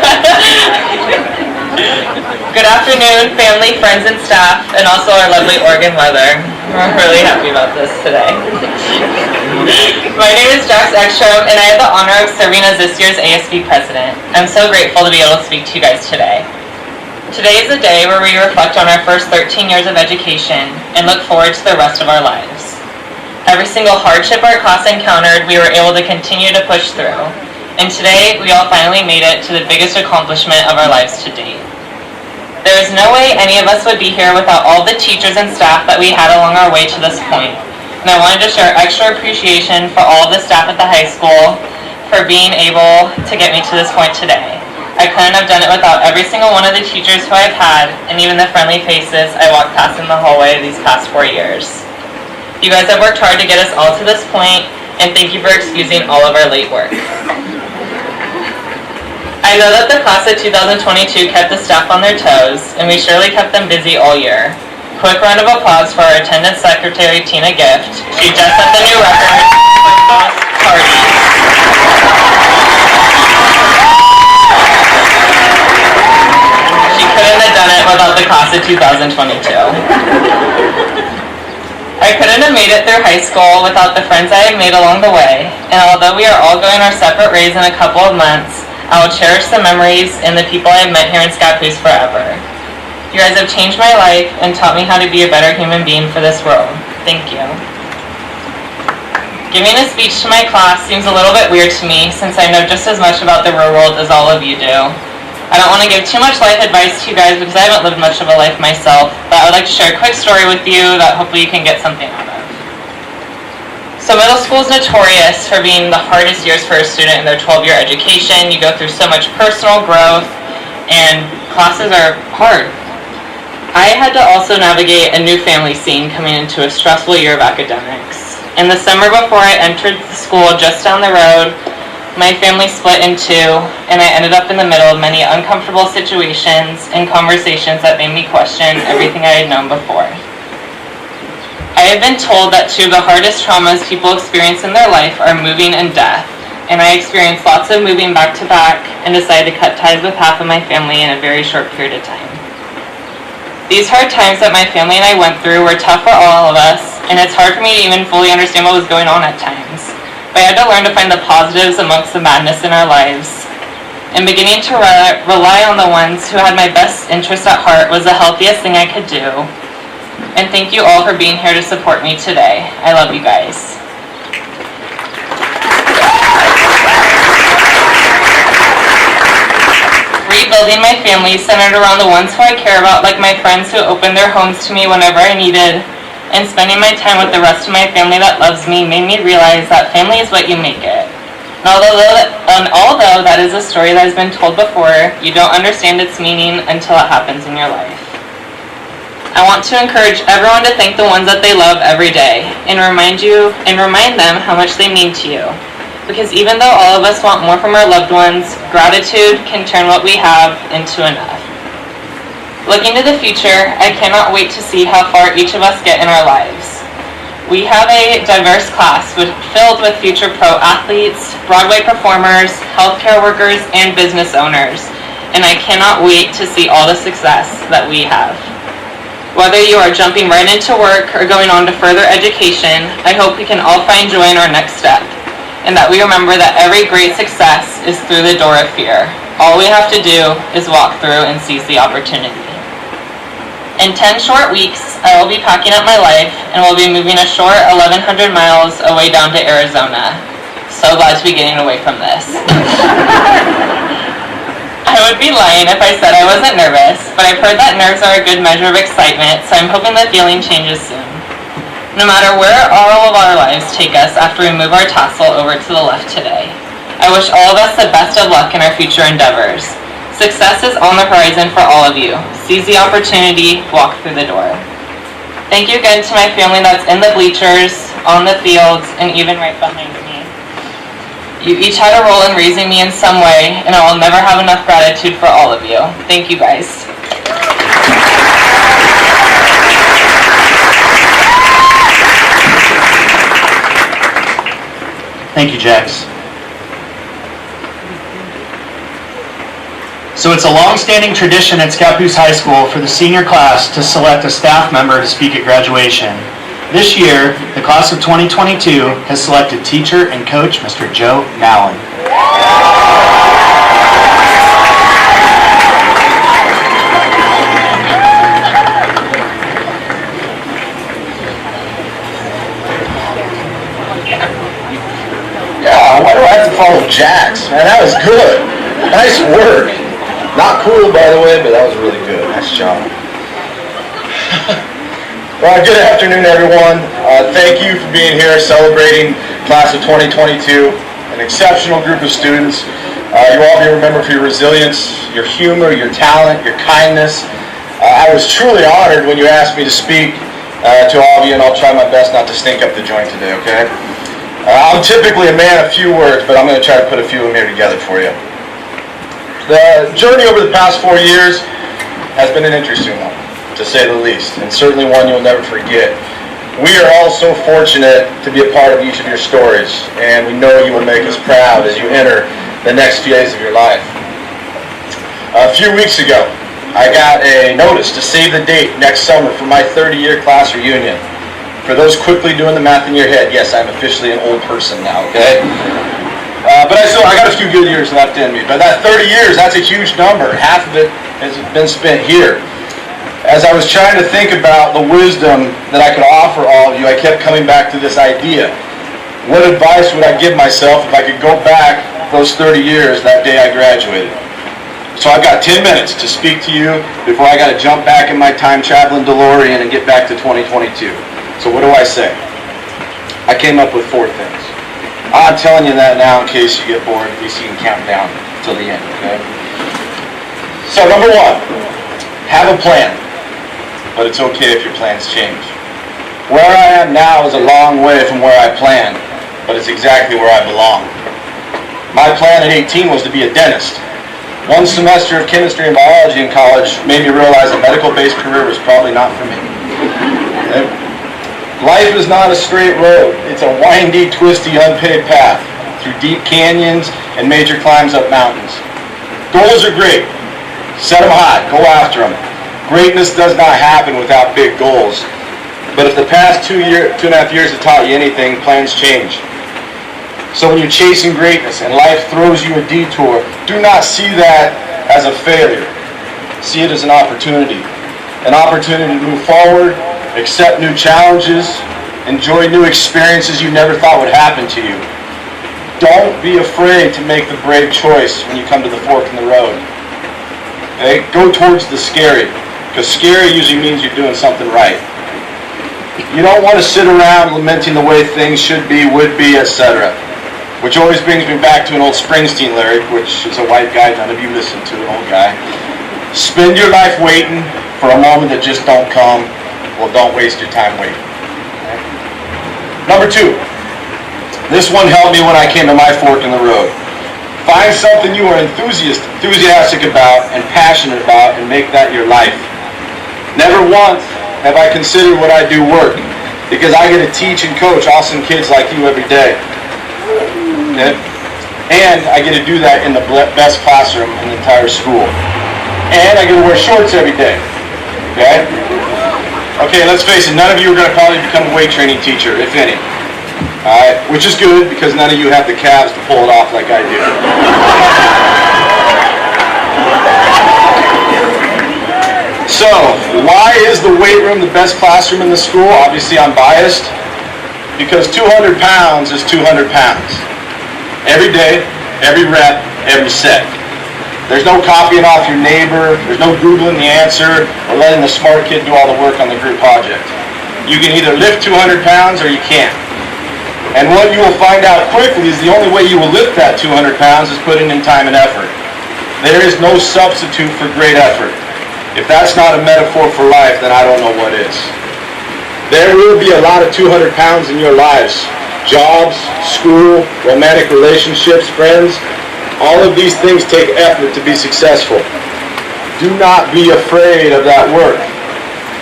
Good afternoon, family, friends, and staff, and also our lovely Oregon weather. We're really happy about this today. My name is Jax Ekstrom, and I have the honor of serving as this year's ASB president. I'm so grateful to be able to speak to you guys today. Today is a day where we reflect on our first 13 years of education and look forward to the rest of our lives. Every single hardship our class encountered, we were able to continue to push through. And today, we all finally made it to the biggest accomplishment of our lives to date. There is no way any of us would be here without all the teachers and staff that we had along our way to this point. And I wanted to share extra appreciation for all of the staff at the high school for being able to get me to this point today. I couldn't have done it without every single one of the teachers who I've had, and even the friendly faces I walked past in the hallway these past 4 years. You guys have worked hard to get us all to this point, and thank you for excusing all of our late work. I know that the class of 2022 kept the staff on their toes, and we surely kept them busy all year. Quick round of applause for our attendance secretary, Tina Gift. She just set the new record for most parties. She couldn't have done it without the class of 2022. I couldn't have made it through high school without the friends I have made along the way, and although we are all going our separate ways in a couple of months, I will cherish the memories and the people I have met here in Scappoose forever. You guys have changed my life and taught me how to be a better human being for this world. Thank you. Giving a speech to my class seems a little bit weird to me since I know just as much about the real world as all of you do. I don't want to give too much life advice to you guys because I haven't lived much of a life myself, but I would like to share a quick story with you that hopefully you can get something out of. So middle school is notorious for being the hardest years for a student in their 12-year education. You go through so much personal growth, and classes are hard. I had to also navigate a new family scene coming into a stressful year of academics. In the summer before I entered the school just down the road, my family split in two, and I ended up in the middle of many uncomfortable situations and conversations that made me question everything I had known before. I have been told that two of the hardest traumas people experience in their life are moving and death, and I experienced lots of moving back to back and decided to cut ties with half of my family in a very short period of time. These hard times that my family and I went through were tough for all of us, and it's hard for me to even fully understand what was going on at times. But I had to learn to find the positives amongst the madness in our lives. And beginning to rely on the ones who had my best interests at heart was the healthiest thing I could do. And thank you all for being here to support me today. I love you guys. Rebuilding my family centered around the ones who I care about, like my friends who opened their homes to me whenever I needed, and spending my time with the rest of my family that loves me made me realize that family is what you make it. And although that is a story that has been told before, you don't understand its meaning until it happens in your life. I want to encourage everyone to thank the ones that they love every day and remind them how much they mean to you. Because even though all of us want more from our loved ones, gratitude can turn what we have into enough. Looking to the future, I cannot wait to see how far each of us get in our lives. We have a diverse class filled with future pro athletes, Broadway performers, healthcare workers, and business owners, and I cannot wait to see all the success that we have. Whether you are jumping right into work or going on to further education, I hope we can all find joy in our next step, and that we remember that every great success is through the door of fear. All we have to do is walk through and seize the opportunity. In 10 short weeks, I will be packing up my life and will be moving a short 1,100 miles away down to Arizona. So glad to be getting away from this. I would be lying if I said I wasn't nervous, but I've heard that nerves are a good measure of excitement, so I'm hoping the feeling changes soon. No matter where all of our lives take us after we move our tassel over to the left today, I wish all of us the best of luck in our future endeavors. Success is on the horizon for all of you. Seize the opportunity, walk through the door. Thank you again to my family that's in the bleachers, on the fields, and even right behind me. You each had a role in raising me in some way, and I will never have enough gratitude for all of you. Thank you guys.
Thank you, Jax. So it's a long-standing tradition at Scappoose High School for the senior class to select a staff member to speak at graduation. This year, the class of 2022 has selected teacher and coach Mr. Joe Mallon.
Yeah, why do I have to follow Jax? Man, that was good. Nice work. Not cool, by the way, but that was really good. Nice job. Well, good afternoon, everyone. Thank you for being here celebrating class of 2022, an exceptional group of students. You all be remembered for your resilience, your humor, your talent, your kindness. I was truly honored when you asked me to speak to all of you, and I'll try my best not to stink up the joint today, okay? I'm typically a man of few words, but I'm going to try to put a few of them here together for you. The journey over the past 4 years has been an interesting one, to say the least, and certainly one you'll never forget. We are all so fortunate to be a part of each of your stories, and we know you will make us proud as you enter the next phase of your life. A few weeks ago, I got a notice to save the date next summer for my 30-year class reunion. For those quickly doing the math in your head, yes, I'm officially an old person now, okay? But I got a few good years left in me. But that 30 years, that's a huge number. Half of it has been spent here. As I was trying to think about the wisdom that I could offer all of you, I kept coming back to this idea. What advice would I give myself if I could go back those 30 years that day I graduated? So I've got 10 minutes to speak to you before I got to jump back in my time-traveling DeLorean and get back to 2022. So what do I say? I came up with 4 things. I'm telling you that now in case you get bored, at least you can count down till the end, okay? So number 1, have a plan, but it's okay if your plans change. Where I am now is a long way from where I planned, but it's exactly where I belong. My plan at 18 was to be a dentist. 1 semester of chemistry and biology in college made me realize a medical-based career was probably not for me. Okay? Life is not a straight road. It's a windy, twisty, unpaved path through deep canyons and major climbs up mountains. Goals are great. Set them high. Go after them. Greatness does not happen without big goals. But if the past 2.5 years have taught you anything, plans change. So when you're chasing greatness and life throws you a detour, do not see that as a failure. See it as an opportunity. An opportunity to move forward, accept new challenges, enjoy new experiences you never thought would happen to you. Don't be afraid to make the brave choice when you come to the fork in the road. Okay? Go towards the scary, because scary usually means you're doing something right. You don't want to sit around lamenting the way things should be, would be, etc. Which always brings me back to an old Springsteen lyric, which is a white guy, none of you listen to, an old guy. Spend your life waiting for a moment that just don't come. Well, don't waste your time waiting. Okay? Number 2. This one helped me when I came to my fork in the road. Find something you are enthusiastic about and passionate about and make that your life. Never once have I considered what I do work, because I get to teach and coach awesome kids like you every day. Okay? And I get to do that in the best classroom in the entire school. And I get to wear shorts every day. Okay? Okay, let's face it, none of you are going to probably become a weight training teacher, if any. Alright, which is good because none of you have the calves to pull it off like I do. So, why is the weight room the best classroom in the school? Obviously, I'm biased. Because 200 pounds is 200 pounds. Every day, every rep, every set. There's no copying off your neighbor, there's no Googling the answer, or letting the smart kid do all the work on the group project. You can either lift 200 pounds or you can't. And what you will find out quickly is the only way you will lift that 200 pounds is putting in time and effort. There is no substitute for great effort. If that's not a metaphor for life, then I don't know what is. There will be a lot of 200 pounds in your lives. Jobs, school, romantic relationships, friends. All of these things take effort to be successful. Do not be afraid of that work.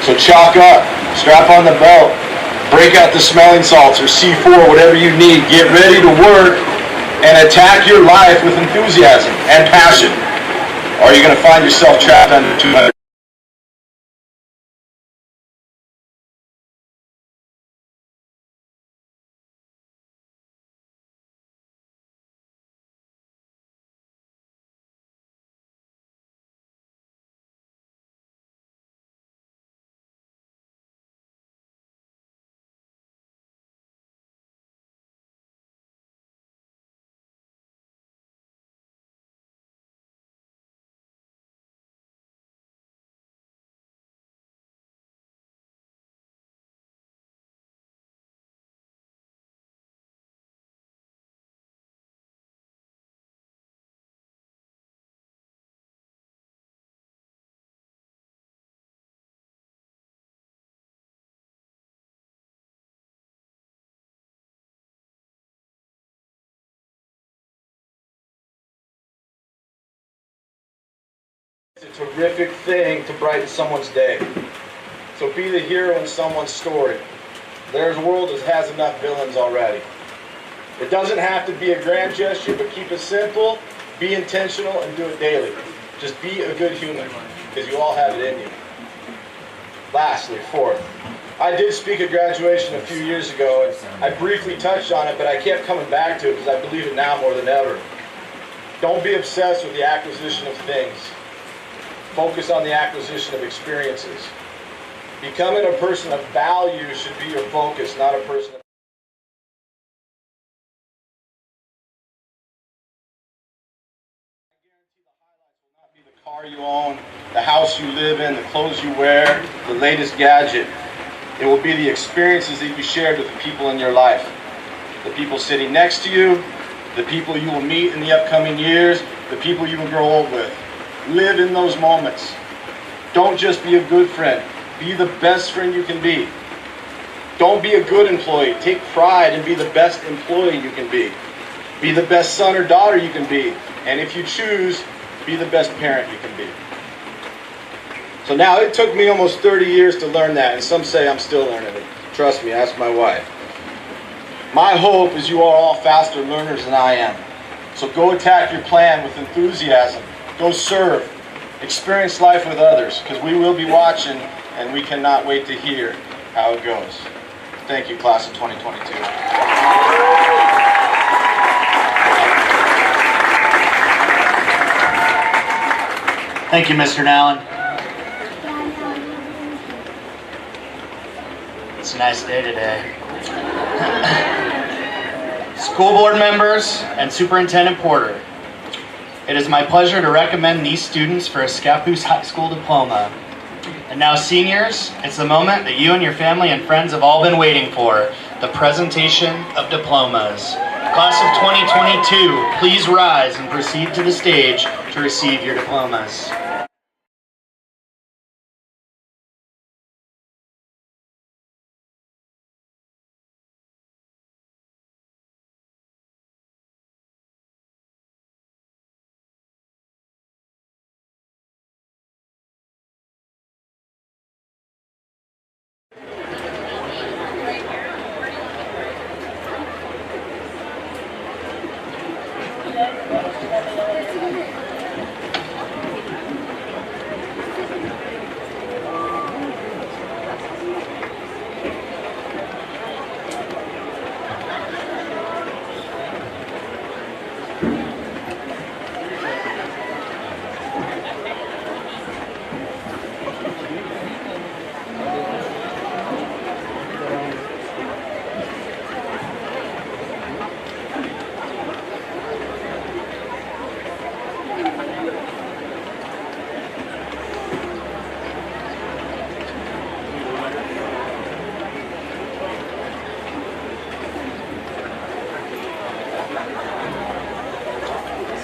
So chalk up, strap on the belt, break out the smelling salts or C4, whatever you need. Get ready to work and attack your life with enthusiasm and passion. Or you're going to find yourself trapped under 200. It's a terrific thing to brighten someone's day. So be the hero in someone's story. Their world has enough villains already. It doesn't have to be a grand gesture, but keep it simple, be intentional, and do it daily. Just be a good human, because you all have it in you. Lastly, fourth, I did speak at graduation a few years ago, and I briefly touched on it, but I kept coming back to it because I believe it now more than ever. Don't be obsessed with the acquisition of things. Focus on the acquisition of experiences. Becoming a person of value should be your focus, not a person of... I guarantee the highlights will not be the car you own, the house you live in, the clothes you wear, the latest gadget. It will be the experiences that you shared with the people in your life. The people sitting next to you, the people you will meet in the upcoming years, the people you will grow old with. Live in those moments. Don't just be a good friend. Be the best friend you can be. Don't be a good employee. Take pride and be the best employee you can be. Be the best son or daughter you can be. And if you choose, be the best parent you can be. So now, it took me almost 30 years to learn that, and some say I'm still learning it. Trust me, ask my wife. My hope is you are all faster learners than I am. So go attack your plan with enthusiasm. Go serve. Experience life with others, because we will be watching, and we cannot wait to hear how it goes. Thank you, class of 2022.
Thank you, Mr. Nallen. It's a nice day today. School board members and Superintendent Porter, it is my pleasure to recommend these students for a Scappoose High School diploma. And now, seniors, it's the moment that you and your family and friends have all been waiting for, the presentation of diplomas. Class of 2022, please rise and proceed to the stage to receive your diplomas.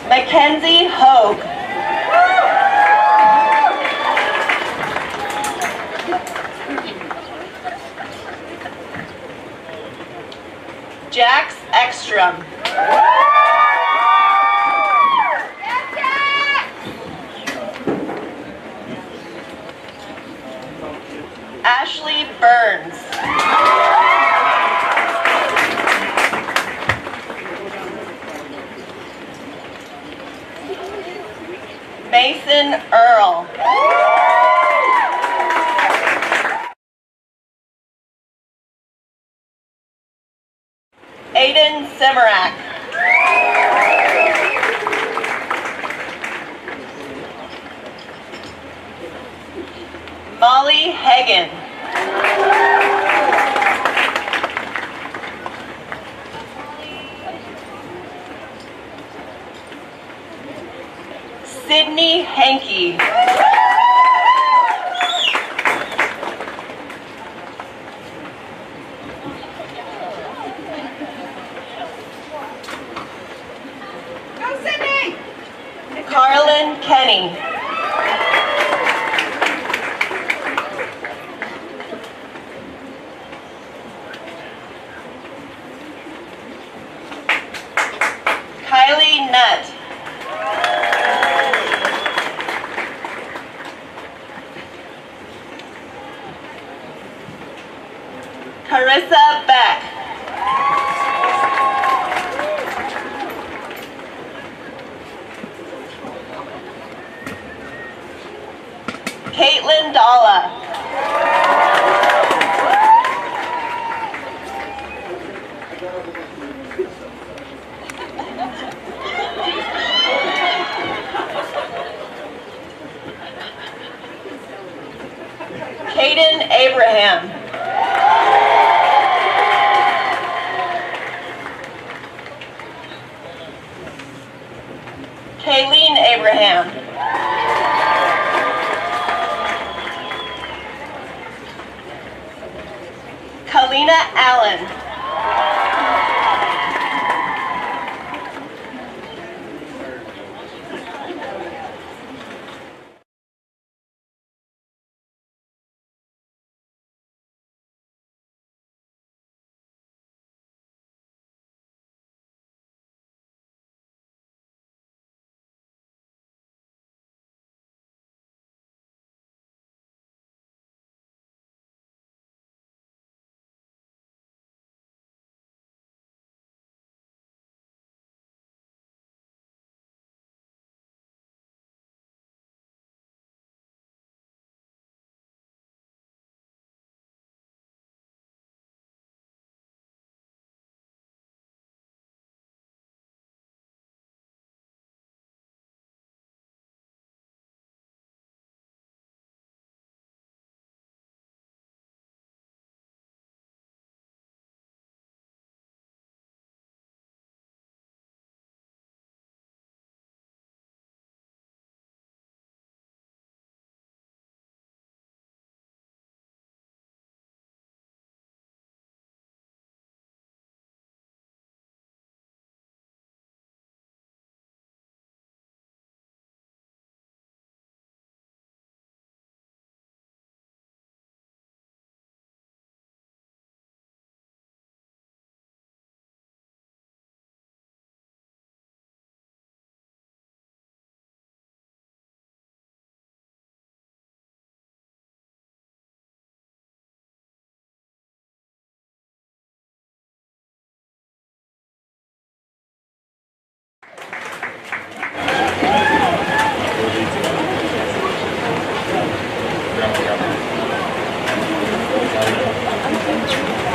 Mackenzie Hogue. Jax Ekstrom. Ashley Burns. Mason Earl. Aiden Semarak. Molly Hagan. Sydney Hankey.
Go Sydney!
Carlin Kenny. Kylie Nutt. Carissa Beck. Caitlin Dalla. Caden Abraham. Kayleen Abraham. Kalina Allen.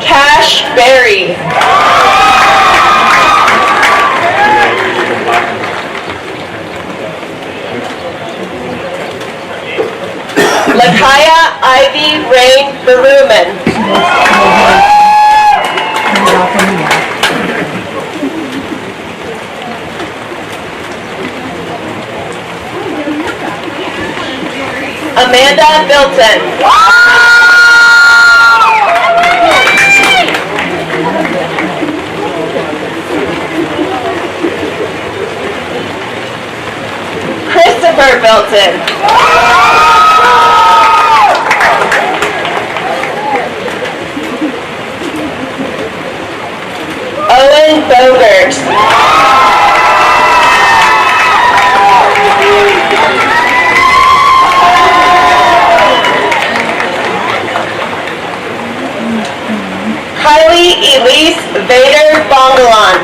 Cash Berry. Lakaya Ivy Rain Baruman. Amanda Milton. Christopher Milton. Bogert. Kylie Elise Vader Bongalon.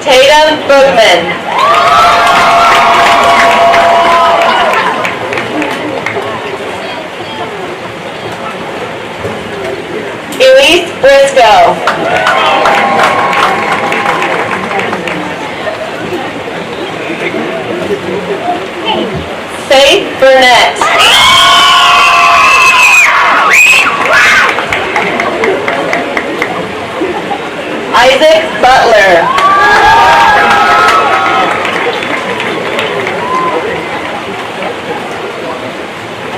Tatum Bookman. Elise Briscoe. Faith Burnett. Isaac Butler.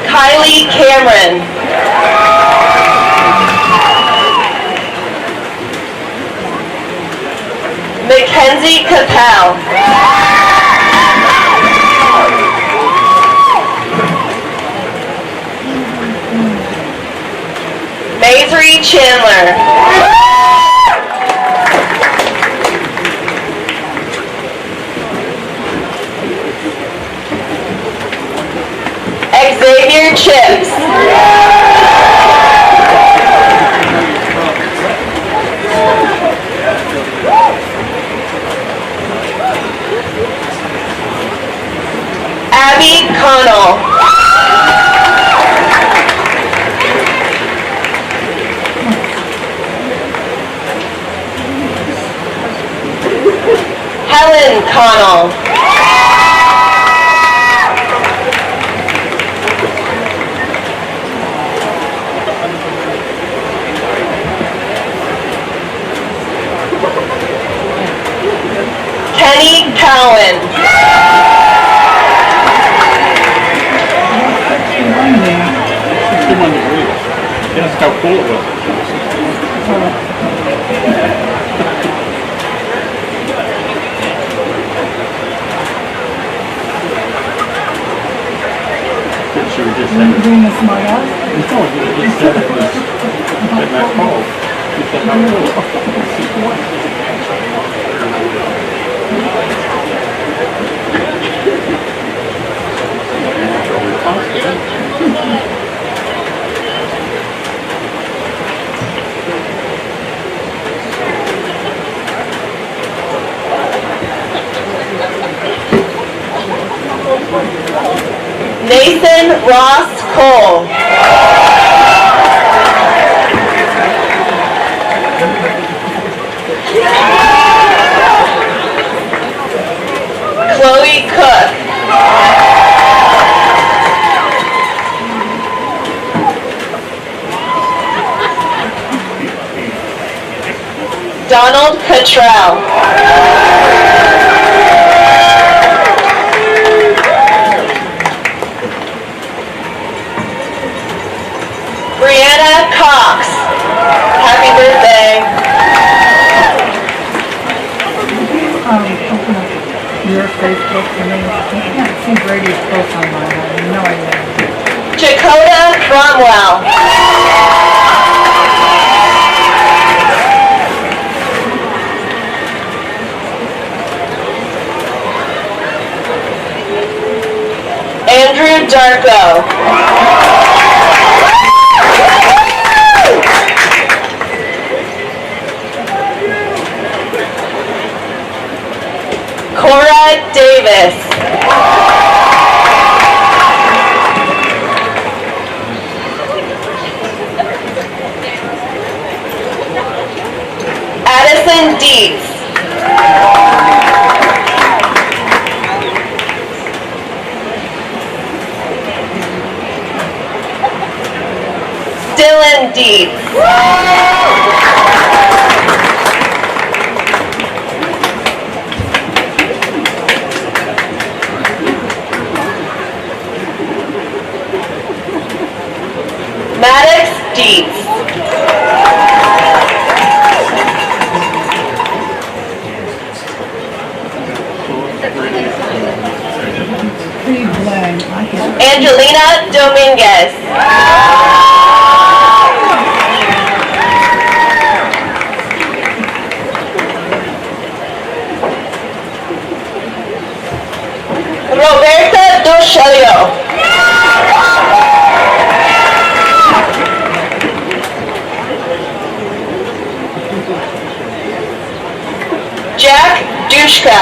Kylie Cameron. Mackenzie Capel. Maisie Chandler. Xavier Chips. Abby Connell. Helen Connell. Kenny Cowan.
That's how cool it was. Should we just send it?
Doing a smart ass?
No, you just said it was getting that call. You said how cool.
Nathan Ross Cole. Chloe Cook. Donald Cottrell. Brianna Cox. Happy birthday.
Open up your Facebook for me. I can't see Brady's profile on mine. I have no idea.
Dakota Cromwell. Andrew Darko. Cora Davis. Addison Dietz. Dylan Dietz. Maddox Dietz. Angelina Dominguez. Roberta Dochelio. Jack Dushka.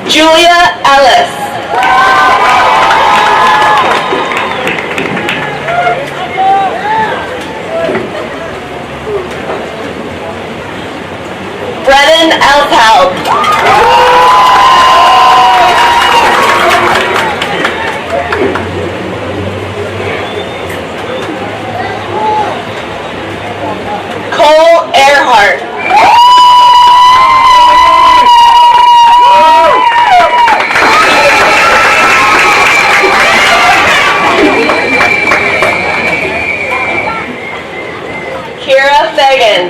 Julia Ellis. Brennan Eltaub. Cole Earhart. Kira Fagan.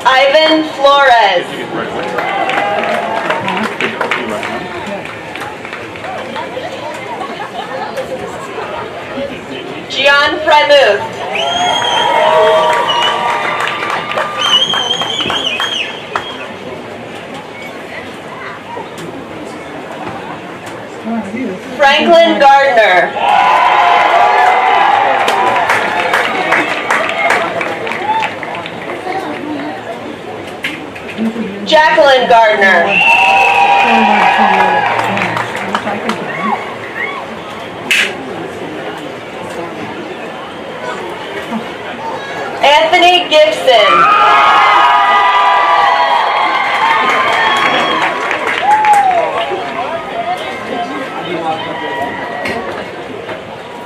Ivan Flores. Gian Freimuth. Franklin Gardner. Jacqueline Gardner. Anthony Gibson.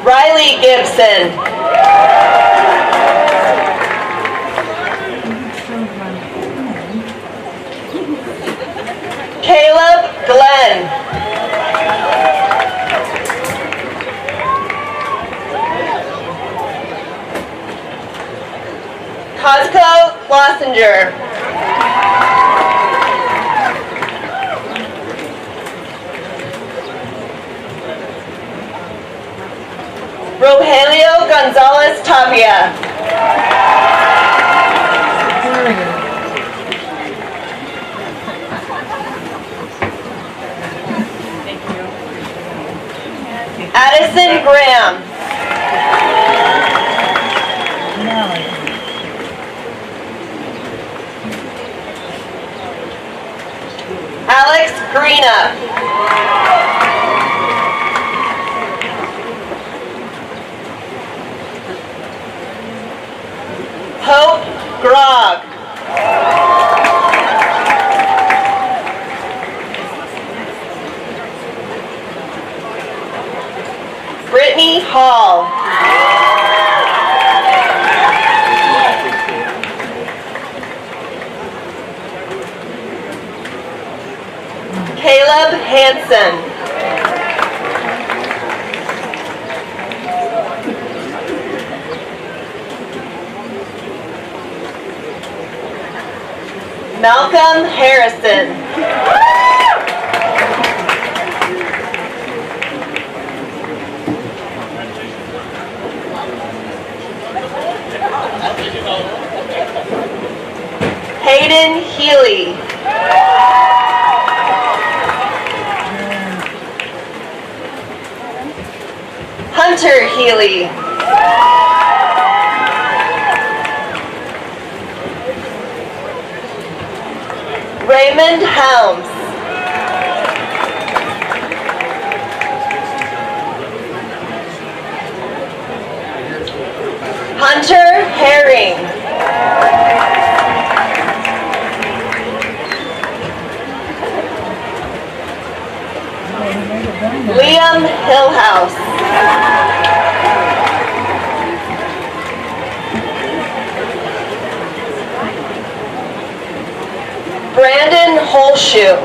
Riley Gibson. Caleb Glenn. Cosco Lossinger. Rogelio Gonzalez Tapia. Addison Graham. Alex Greena. Hope Grog. Brittany Hall. Caleb Hansen. Malcolm Harrison. Hayden Healy. Hunter Healy. Raymond Helms. Hunter Herring. Liam Hillhouse. Holshoe.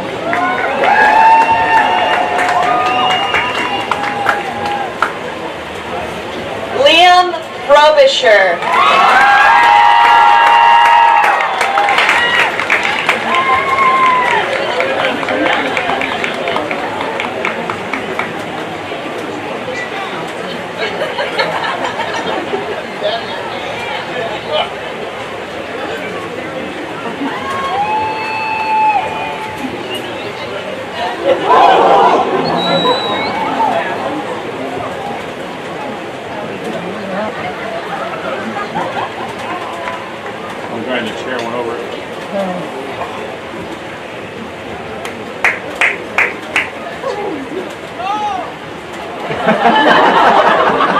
Liam Frobisher.
I'm trying to chair one over it.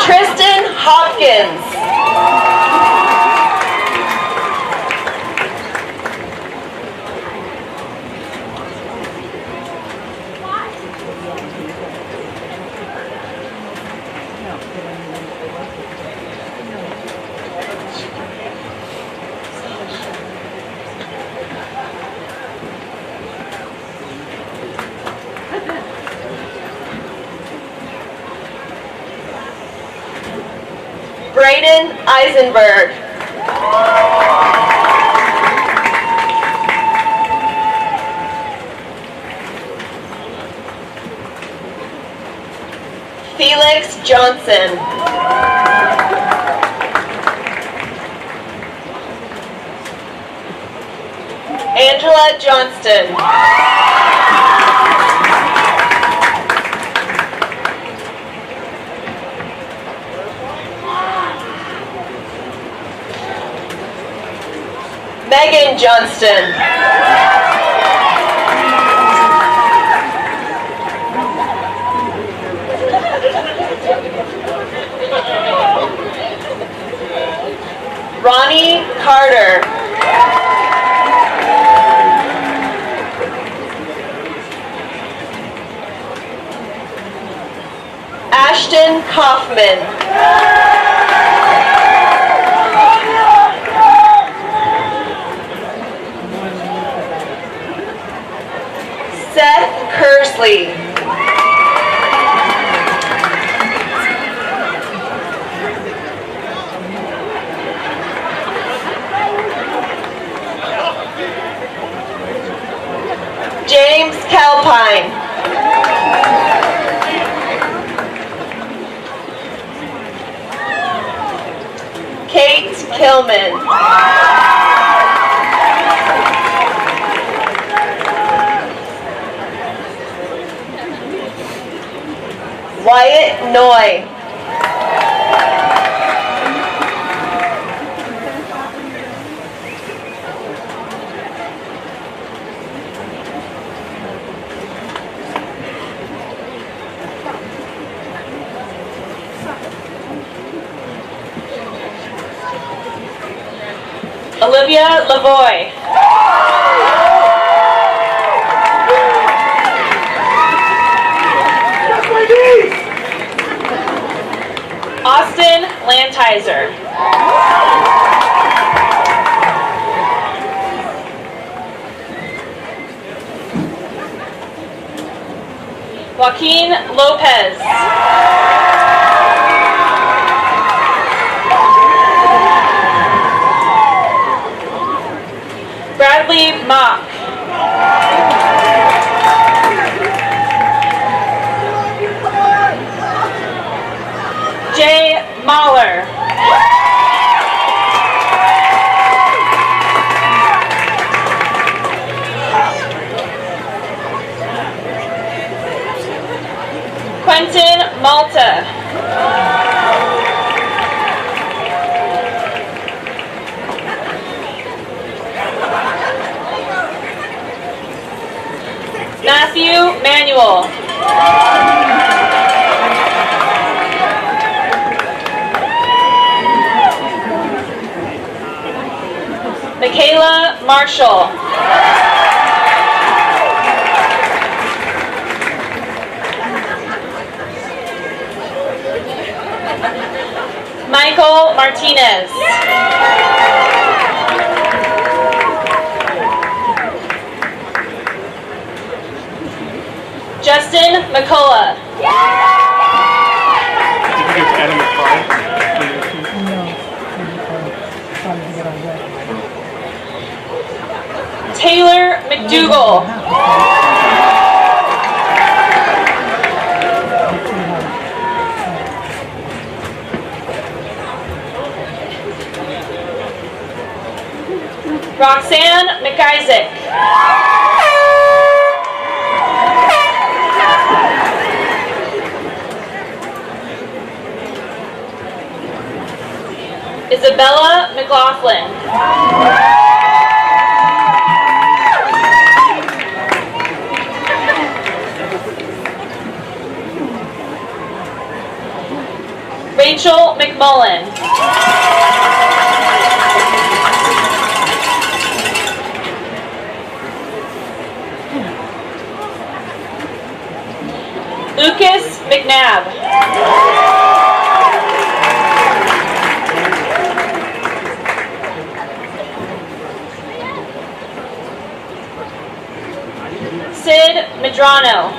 Tristan Hopkins. Brayden Eisenberg. Felix Johnson. Angela Johnston. Megan Johnston. Ronnie Carter. Ashton Kaufman. Seth Kersley. James Calpine. Kate Kilman. Wyatt Noy. Olivia Lavoie. Austin Lantizer. Joaquin Lopez. Bradley Mock. Jay Mahler. Quentin Malta. Matthew Manuel. Michaela Marshall. Michael Martinez. McCullough.
Did you give Adam a card?
Taylor McDougall. Roxanne McIsaac. Isabella McLaughlin. Rachel McMullen. Lucas McNabb. Sid Medrano.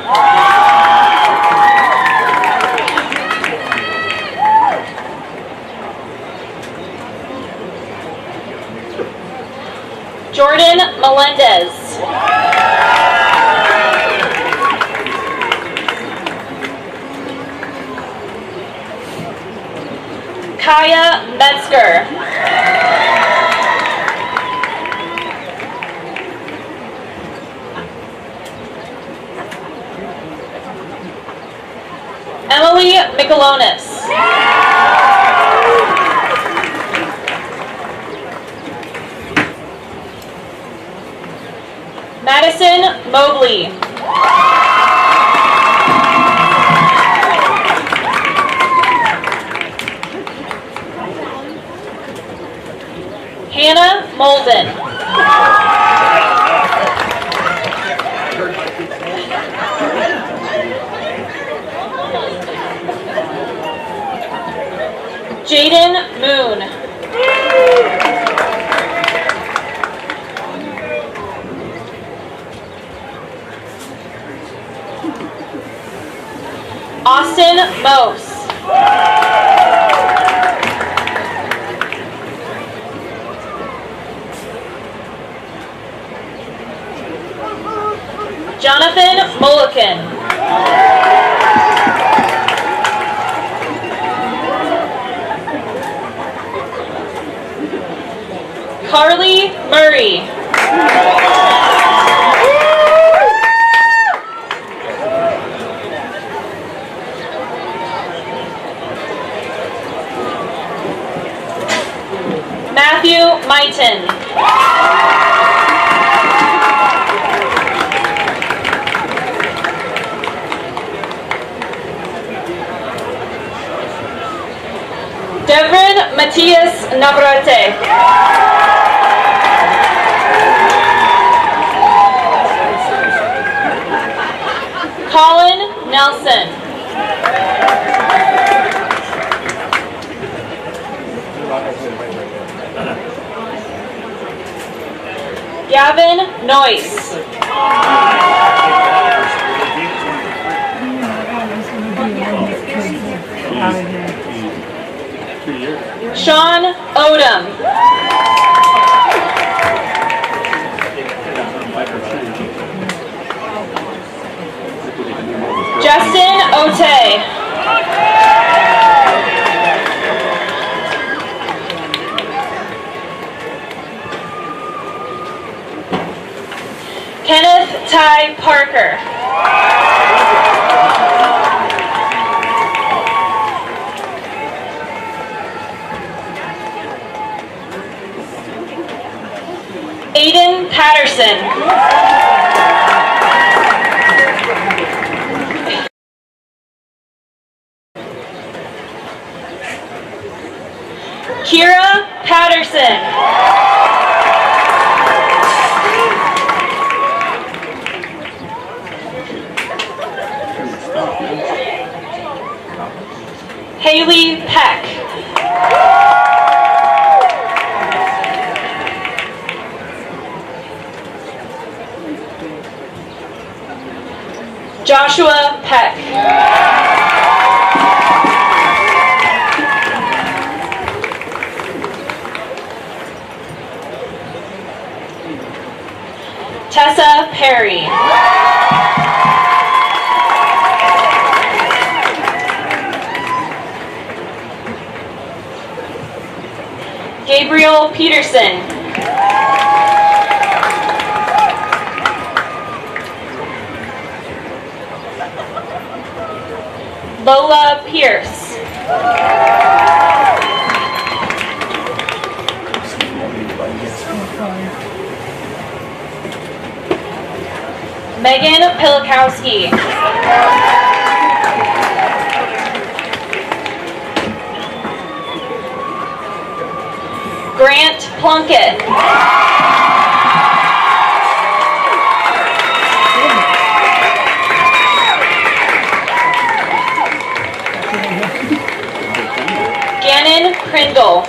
Jordan Melendez. Kaya Metzger. Emily Michelonis. Madison Mobley. Hannah Molden. Jaden Moon. Austin Mose. Jonathan Mulliken. Carly Murray. Matthew Mighton. Devin Matias Navarrete. Colin Nelson. Gavin Noyce. Sean Odom. Justin Otey. Kenneth Ty Parker. Aiden Patterson. Kira Patterson. Haley Peck. Joshua Peck. Tessa Perry. Gabriel Peterson. Lola Pierce. Megan Pilikowski. Grant Plunkett. Gannon Crindle.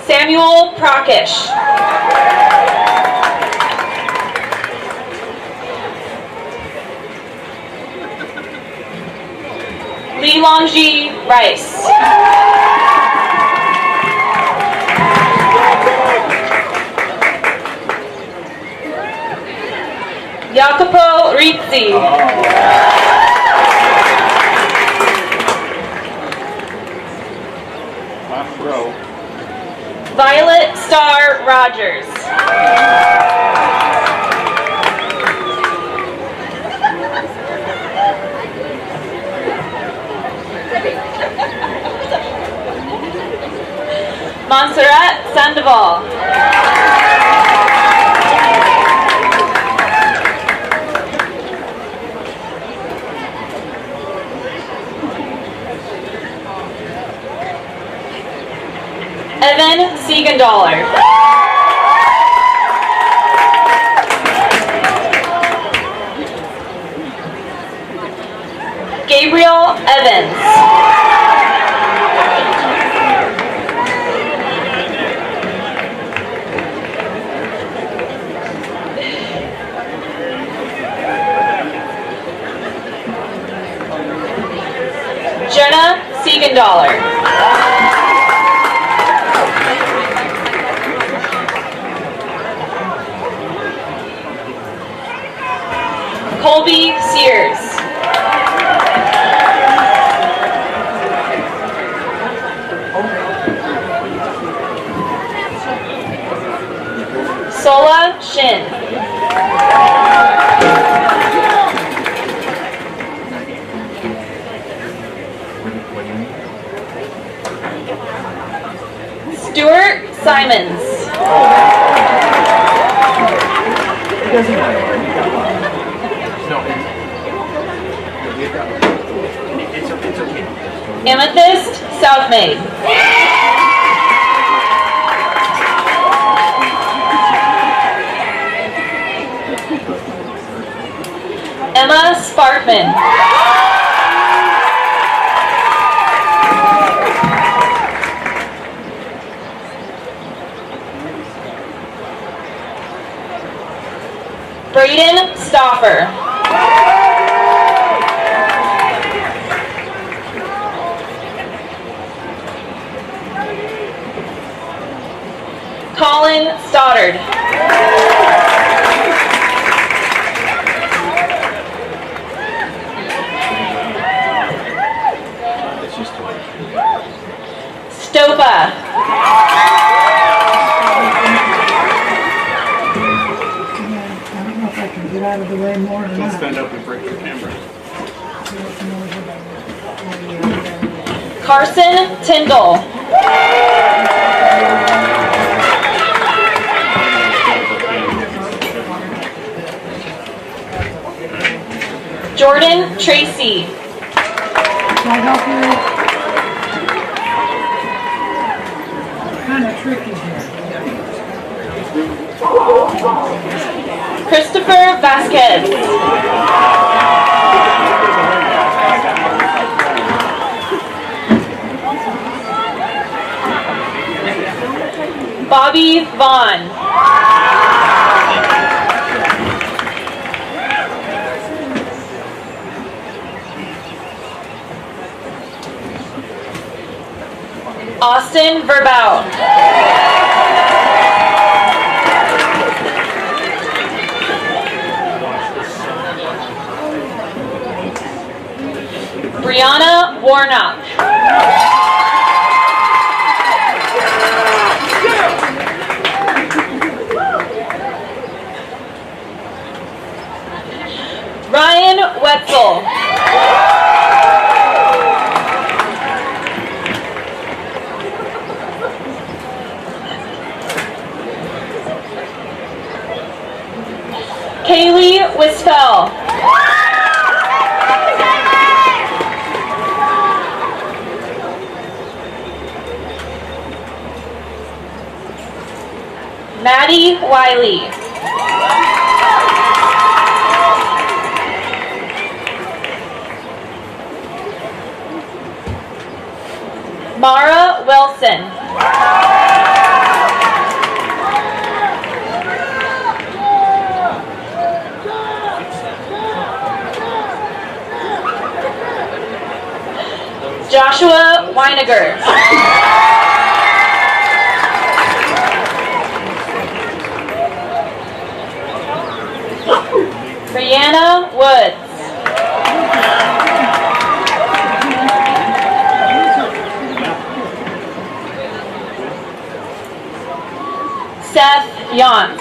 Samuel Procish. Lee Longji Rice. Jacopo Rizzi.
Last row.
Violet Star Rogers. Montserrat Sandoval. Evan Siegenthaler. Gabriel Evans. Jenna Siegenthaler. Colby Sears. Sola Shin. Stuart Simons.
It doesn't matter. No. It's okay.
Amethyst Southmaid. Emma Sparkman. Braden Stauffer. Colin Stoddard. Stopa.
I don't know if I can get out of the way more than
Don't
that.
stand up and break the camera.
Carson Tyndall. Jordan Tracy.
Can I help you? Kind of tricky here.
Christopher Vasquez. Abby Vaughn. Austin Verbout. Brianna Warnock. Ryan Wetzel. Kaylee Wisfell. Maddie Wiley. Mara Wilson. Joshua Weiniger. Brianna Woods. Seth Yance.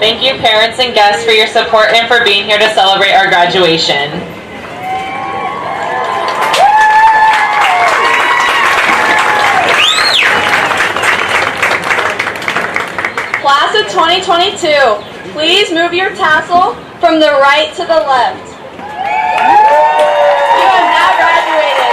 Thank you, parents and guests, for your support and for being here to celebrate our graduation.
Class of 2022, please move your tassel from the right to the left. You have now graduated.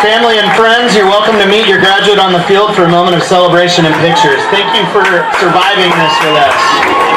Family and friends, you're welcome to meet your graduate on the field for a moment of celebration and pictures. Thank you for surviving this with us.